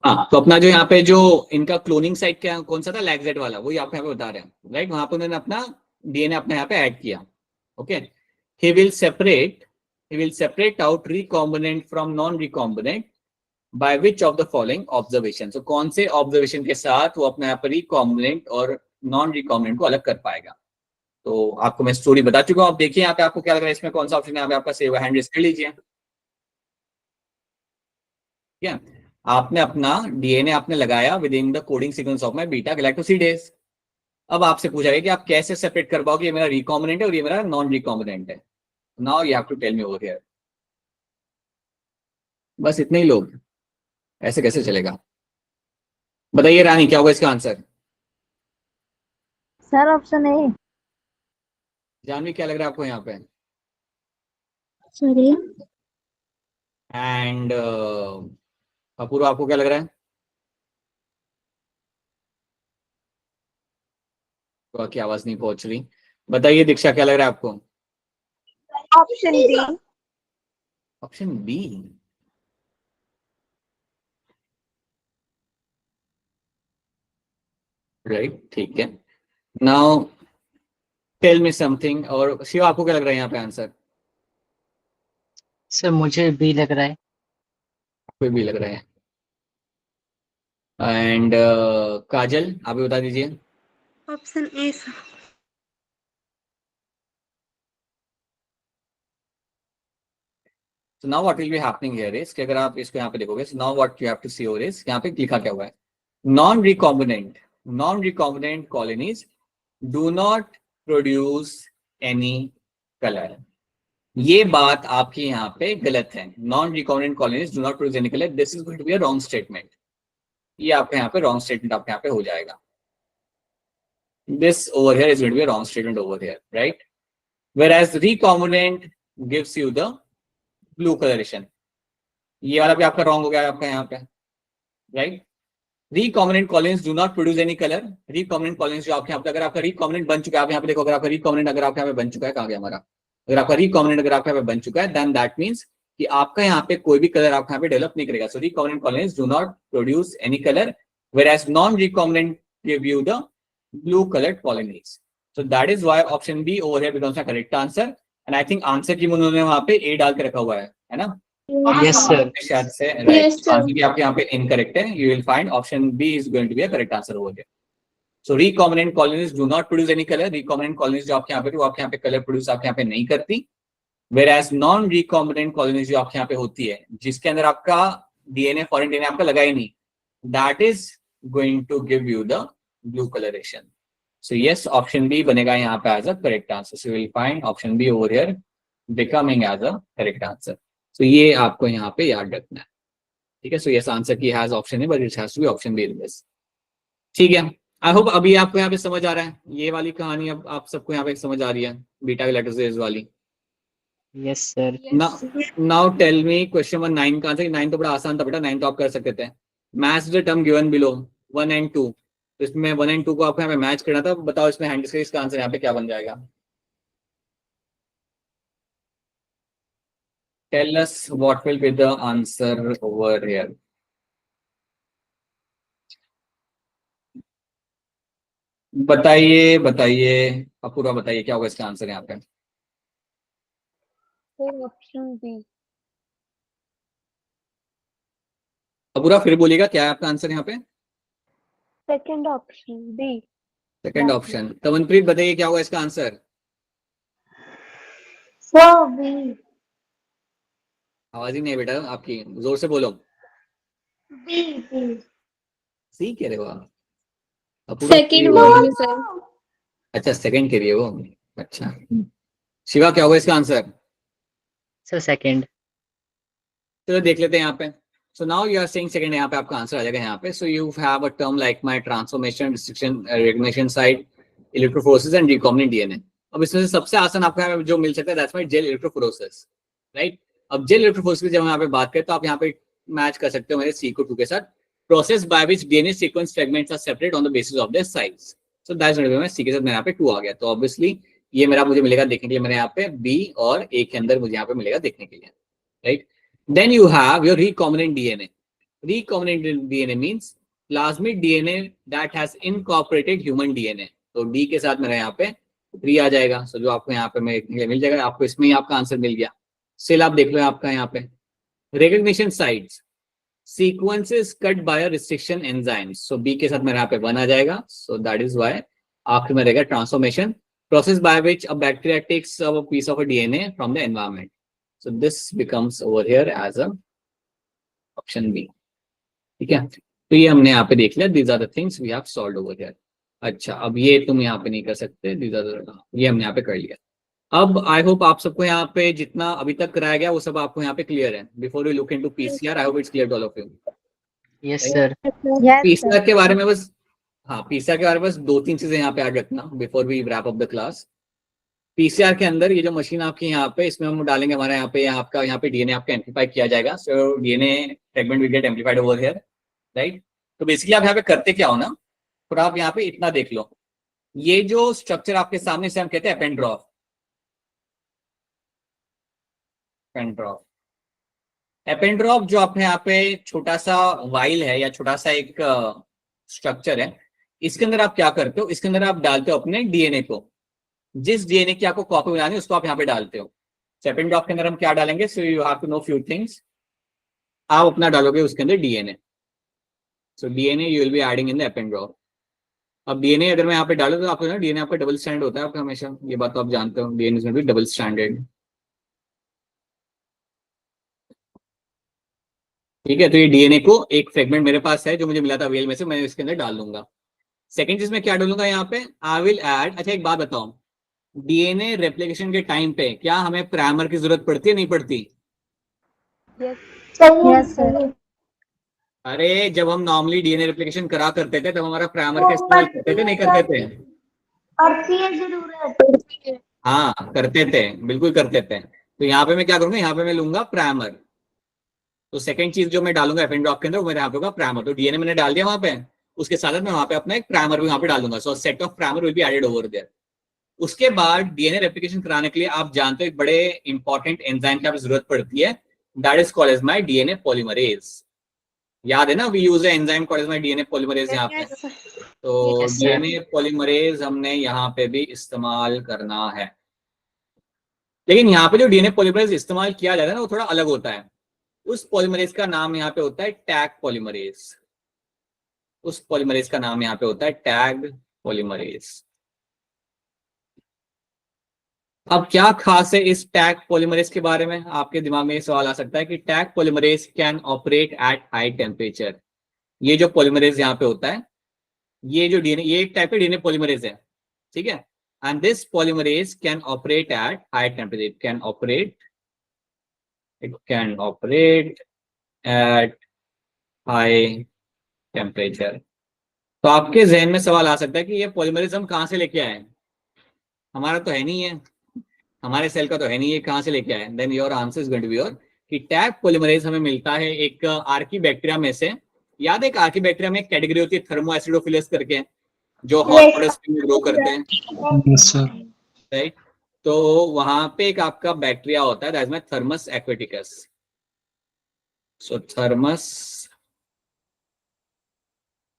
हाँ, तो अपना जो यहाँ पे जो इनका क्लोनिंग साइट क्या कौन सा था, लैक्जेट वाला, वही आपको यहाँ पे बता रहे हैं, राइट। वहां पे उन्होंने अपना डीएनए अपने यहाँ पे ऐड किया, okay. He will separate out recombinant from non recombinant by which of the following observation. तो कौन से ऑब्जर्वेशन के साथ वो अपने यहाँ पे रिकॉम्बिनेंट और नॉन रिकॉम्बिनेंट को अलग कर पाएगा। तो आपको मैं स्टोरी बता चुका हूँ, आप देखिए यहाँ पे आपको क्या लग रहा है, इसमें कौन सा ऑप्शन है, यहाँ पे आपका सेव हैंड रेज कर लीजिए। ठीक है, आपने अपना डीएनए आपने लगाया with in the coding sequence of my beta galactosidase. अब आपसे पूछा गया कि आप कैसे सेपरेट कर पाओगे, ये मेरा रिकॉम्बिनेंट है और ये मेरा नॉन रिकॉम्बिनेंट है। Now you have to tell me over here. बस इतने ही लोग, ऐसे कैसे चलेगा? बताइए रानी, क्या होगा इसका आंसर? Sir, option A. जानवी, क्या लग रहा है आपको यहाँ पे? Sorry. एंड अपूर्व, आपको क्या लग रहा है? तो आपकी आवाज नहीं पहुंच रही। बताइए दीक्षा, क्या लग रहा है आपको? Option B. Option B, right, ठीक है। Now tell me something. और शिव, आपको क्या लग रहा है यहाँ पे आंसर? सर मुझे बी लग रहा है। कोई भी लग रहा है। एंड काजल, आप भी बता दीजिए। Option A sir. So now what will be happening here is कि अगर आप इसको यहाँ पे देखोगे, so now what you have to see over is, यहाँ पे लिखा क्या हुआ है, non recombinant colonies do not produce any color। ये बात आपकी यहाँ पे गलत है। Non recombinant colonies do not produce any colour, this is going to be a wrong statement. ये आपके यहाँ पे रॉन्ग स्टेटमेंट आपके यहाँ पे हो जाएगा। This over here is going to be a wrong statement over here, right. Whereas recombinant gives you the blue colouration, ये वाला भी आपका रॉन्ग हो गया आपका यहाँ पे, right. Recombinant colonies do not produce any colour. Recombinant colonies जो आपके यहाँ पे, अगर आपका रिकॉम्बिनेंट बन चुका है, आप यहाँ पे देखो, अगर आपका रिकॉम्बिनेंट अगर आपके यहाँ पे बन चुका है, कहाँ गया हमारा, अगर आपका रिकॉम्बिनेंट अगर आपका यहाँ पे बन चुका है, देन दैट मीन्स कि आपका यहाँ पे कोई भी कलर आपका यहाँ पे डेवलप नहीं करेगा. So recombinant colonies do not produce any colour, whereas non-recombinant give you the blue colored colonies. So that is why option B over here becomes the correct answer. And I think answer की उन्होंने वहाँ पे A डाल के रखा हुआ है ना? Yes, sir. शायद से Yes, right. sir. आंसर की आपके यहाँ पे incorrect है. You will find option B is going to be a correct answer over here. So recombinant colonies do not produce any color. Recombinant colonies जो आपके यहाँ पे वो आपके यहाँ पे color produce आपके यहाँ पे नहीं करती. Whereas non-recombinant colonies जो आपके यहाँ पे होती है, जिसके अंदर आपका DNA foreign DNA आपका लगा ही नहीं, that is going to give you the blue coloration. So yes, option B बनेगा यहाँ पे as a correct answer. So you will find option B over here becoming as a correct answer. So ये आपको यहाँ पे याद रखना है. ठीक है. So yes, answer key has option A, but it has to be option B in this. ठीक है. I hope अभी आपको यहाँ पे समझ आ रहा है. ये वाली कहानी अब आप सबको यहाँ पे समझ आ रही है. बीटा लेटर्स वाली. Yes, sir. Now tell me question 1 9 का आंसर. 9 तो बड़ा आसान था बेटा. 9 तो आप कर सकते थे. Match the term given below 1 and 2. तो इसमें 1 and 2 को आपको यहाँ पे मैच करना था. बताओ इसमें हैंड डिस्क इसका आंसर यहाँ पे क्या बन जाएगा? Tell us what will be the answer over here. बताइए बताइए अपूर्वा बताइए क्या होगा इसका आंसर यहाँ पे? Option B. अपूर्वा फिर बोलिएगा क्या है आपका आंसर यहाँ पे? Second option B. Second option. Tamanpreet बताइए क्या होगा इसका आंसर? Sir B. आवाज ही नहीं है बेटा आपकी. जोर से बोलो. B B. सी कह रहे हो आप? अपूर्वा सेकंड C बोलिए सर. अच्छा सेकंड के लिए वो. अच्छा शिवा क्या होगा इसका आंसर? Sir, second. चलो देख लेते हैं यहाँ पे. So now you are saying second. यहाँ पे आपका आंसर आ जाएगा यहाँ पे. So you have a term like my transformation restriction regulation site electrophoresis and recombinant DNA. अब इसमें से सबसे आसान आपको यहाँ पे जो मिल सकता है that's my gel electrophoresis. Right. अब जेल इलेक्ट्रोफोरेसिस जब हम यहाँ पे बात करें तो आप यहाँ पे मैच कर सकते हो मेरे सी को 2 के साथ. Process by which DNA sequence fragments are separate on the basis of their size. So that's what मैं सी के साथ मेरे यहाँ पे 2 आ गया. तो ऑब्वियसली ये मेरा मुझे मिलेगा देखने के लिए मेरे यहाँ पे बी और ए के अंदर मुझे यहाँ पे मिलेगा देखने के लिए. राइट. Then you have your recombinant DNA. Recombinant DNA means plasmid DNA that has incorporated human DNA. तो D के साथ मेरा यहाँ पे 3 आ जाएगा. सो जो आपको यहाँ पे मिल जाएगा आपको इसमें ही आपका आंसर मिल गया. सेल आप देख लो आपका यहाँ पे recognition sites sequences cut by a restriction enzymes. So B के साथ मेरा यहाँ पे 1 आ जाएगा. So that is why आखिर में रहेगा transformation process by which a bacteria takes a piece of a DNA from the environment. So this becomes over here as a option B. ठीक है. तो ये हमने यहाँ पे देख लिया. These are the things we have solved over here. अच्छा अब ये तुम यहाँ पे नहीं कर सकते. These are the, ये हमने यहाँ पे कर लिया. अब आई होप आप सबको यहाँ पे जितना अभी तक कराया गया वो सब आपको यहाँ पे क्लियर है. Before we look into PCR I hope it's clear to all of you. Yes, sir. PCR के बारे में बस पीसीआर के बारे में बस 2-3 चीजें यहाँ पे ऐड रखना before we wrap up the class. PCR के अंदर ये जो मशीन आपकी यहाँ पे इसमें हम डालेंगे हमारे यहाँ पे आपका यहाँ पे डीएनए आपका एम्प्लीफाई किया जाएगा. So DNA fragment will get amplified over here. Right. तो बेसिकली आप यहाँ पे करते क्या हो ना, थोड़ा आप यहाँ पे इतना देख लो. ये जो स्ट्रक्चर आपके सामने से हम कहते हैं एपेंड्रॉफ. एपेंड्रॉफ जो अपने यहाँ पे छोटा सा वाइल है या छोटा सा एक स्ट्रक्चर है. इसके अंदर आप क्या करते हो, इसके अंदर आप डालते हो अपने डीएनए को. जिस डीएनए की आपको कॉपी बनानी है उसको आप यहाँ पे डालते हो. एपेंड्रॉफ के अंदर हम क्या डालेंगे, so you have to know few things. आप अपना डालोगे उसके अंदर DNA. So DNA you will be adding in the eppendorf. अब डीएनए अगर मैं यहाँ पे डालू तो आपको ना डीएनए आपका डबल स्टैंडर्ड होता है आपका हमेशा. ये बात तो आप जानते हो. डीएनए में भी डबल स्टैंडर्ड. ठीक है. तो ये डीएनए को एक फ्रेगमेंट मेरे पास है जो मुझे मिला था वेल में से, मैं इसके अंदर डाल दूंगा. सेकंड चीज में क्या डालूंगा यहाँ पे, आई विल ऐड. अच्छा एक बात बताओ, डीएनए रेप्लिकेशन के टाइम पे क्या हमें प्राइमर की जरूरत पड़ती है नहीं पड़ती? Yes sir. अरे जब हम नॉर्मली डीएनए रेप्लिकेशन करा करते थे तब हमारा प्राइमर का इस्तेमाल करते थे नहीं करते थे? और की जरूरत. हाँ करते थे, बिल्कुल करते थे. तो यहाँ पे मैं क्या करूंगा, यहाँ पे मैं लूंगा प्राइमर. तो सेकंड चीज जो मैं डालूंगा एपेंड्रॉफ के अंदर वो मेरे यहाँ पे होगा प्राइमर. तो डीएनए मैंने डाल दिया वहां पे, उसके साथ मैं वहां पे अपना एक प्राइमर भी वहां पे डालूंगा. So set of primer will be added over there. उसके बाद डीएनए रेप्लिकेशन कराने के लिए आप जानते हो एक बड़े इंपॉर्टेंट एंजाइम की आपको जरूरत पड़ती है, that is called as my DNA polymerase. याद है ना, we use enzyme called as my DNA polymerase यहाँ पे। Yes, sir. तो Yes, sir. डीएनए पॉलीमरेज हमने यहाँ पे भी इस्तेमाल करना है। लेकिन यहाँ पे जो डीएनए पॉलीमरेज इस्तेमाल किया जाता है ना, वो थोड़ा अलग होता है। उस पॉलीमरेज का नाम यहाँ पे होता है टैग पॉलीमरेज। उस पॉलीमरेज का नाम यहाँ पे होता है टैग पॉलीमरेज। अब क्या खास है इस टैग पॉलीमरेज के बारे में, आपके दिमाग में ये सवाल आ सकता है कि Taq polymerase can operate at high temperature. ये जो पॉलीमरेज यहाँ पे होता है, ये जो डीएनए, ये एक टाइप का डीएनए पॉलीमरेज है, ठीक है। And this polymerase can operate at high temperature, it can operate at high temperature. तो आपके जहन में सवाल आ सकता है कि ये पॉलीमरेज हम कहाँ से लेके आए, हमारा तो है नहीं है, हमारे सेल का तो है नहीं, ये कहाँ से लेके आए। Then your answer is going to be your कि टैग पॉलीमरेज हमें मिलता है एक आर्कीबैक्टीरिया में से। याद है, एक आर्कीबैक्टीरिया में एक कैटेगरी होती है थर्मोएसिडोफिलस करके, जो हॉट वाटर स्प्रिंग में ग्रो करते हैं, Yes, sir. राइट। तो वहां पे एक आपका बैक्टीरिया होता है, that is my Thermus aquaticus. So Thermus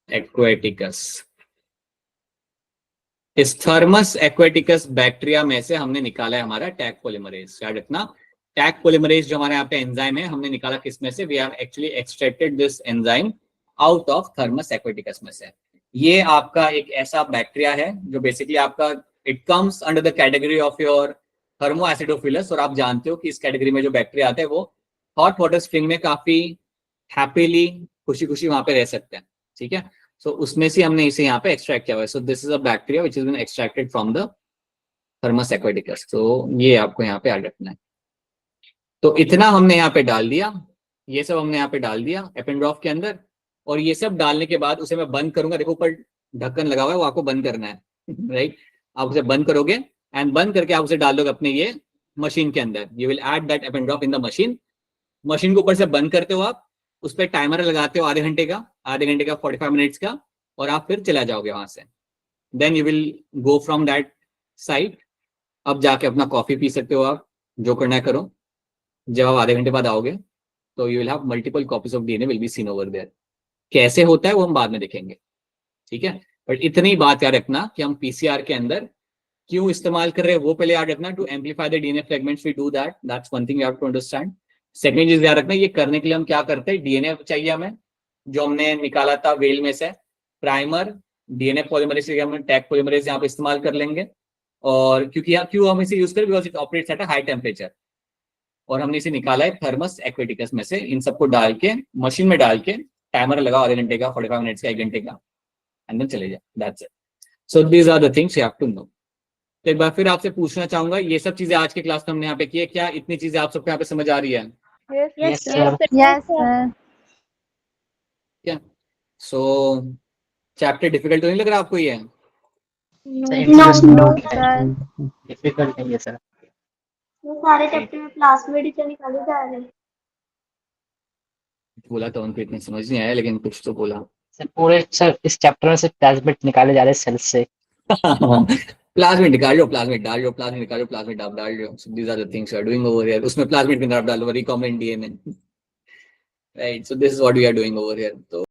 aquaticus, इस थर्मस एक्वेटिकस बैक्टीरिया में से हमने निकाला है हमारा टैग पॉलीमरेज। याद रखना, टैग पॉलीमरेज जो हमारे यहाँ पे एंजाइम है, हमने निकाला किस में से, we have actually extracted this enzyme out of Thermus aquaticus में से। ये आपका एक ऐसा बैक्टीरिया है जो बेसिकली आपका, it comes under the category of your thermoacidophiles. और आप जानते हो कि इस कैटेगरी में जो बैक्टीरिया आते हैं वो हॉट वाटर स्प्रिंग में काफी हैप्पीली, खुशी खुशी वहां पे रह सकते हैं, ठीक है। सो उसमें से हमने इसे यहाँ पे एक्सट्रैक्ट किया हुआ है। So this is a bacteria which is been extracted from the Thermus aquaticus. तो ये आपको यहाँ पे याद रखना है। तो इतना हमने यहाँ पे डाल दिया, ये सब हमने यहाँ पे डाल दिया एपेंड्रॉफ के अंदर। और ये सब डालने के बाद उसे मैं बंद करूंगा, देखो ऊपर ढक्कन लगा हुआ है, वो आपको बंद करना है, राइट। आप उसे बंद करोगे एंड बंद करके आप उसे डाल दोगे अपने ये मशीन के अंदर। You will add that eppendorf in the machine. Machine को ऊपर से बंद करते हो आप, उस पर टाइमर लगाते हो आधे घंटे का 45 मिनट्स का, और आप फिर चला जाओगे वहां से। Then you will go from that site. अब जाके अपना कॉफी पी सकते हो आप, जो करना है करो। जब आप आधे घंटे बाद आओगे तो you will have multiple copies of DNA will be seen over there. कैसे होता है वो हम बाद में देखेंगे, ठीक है। बट इतनी बात याद रखना कि हम पीसीआर के अंदर क्यों इस्तेमाल कर रहे हैं वो पहले याद रखना। To amplify the DNA fragments we do that, that's one thing you have to understand. Second चीज याद रखना, ये करने के लिए हम क्या करते हैं, डीएनए चाहिए हमें जो हमने निकाला था वेल में से, प्राइमर, डीएनए पॉलीमरेज, हम टैग पॉलीमरेज यहाँ पे इस्तेमाल कर लेंगे। और क्योंकि यहाँ क्यों हम इसे यूज करें, because it operates at a high temperature. और हमने इसे निकाला है थर्मस एक्वेटिकस में से। इन सबको डाल के मशीन में डाल के टाइमर लगाओ आधे घंटे का, 45 मिनट्स का, 1 घंटे का, एंड देन चले जाओ, that's it. So these are the things you have to know. तो एक बार फिर आपसे पूछना चाहूंगा, ये सब चीजें आज के क्लास में हमने यहाँ पे की है, क्या इतनी चीजें आप सबको यहाँ पे समझ आ रही है? Yes, Yes, sir. sir. Yes, sir. क्या सो चैप्टर डिफिकल्ट तो नहीं लग रहा आपको ये? No, sir. डिफिकल्ट नहीं है सर। वो सारे चैप्टर में क्लासमेट ही तो निकाले जा रहे हैं। बोला तो उनको इतनी समझ नहीं आया, लेकिन कुछ तो बोला। सर पूरे सर इस चैप्टर में से प्लाज्मिड निकाले जा रहे हैं सेल से। प्लाज्मिड निकाल लो, प्लाज्मिड डाल लो, प्लाज्मिड निकालो, प्लाज्मिड आप डाल लो। So these are the things you are doing over here. उसमें प्लाज्मिड के अंदर आप डाल लो recombinant DNA, right. So this is what we are doing over here. तो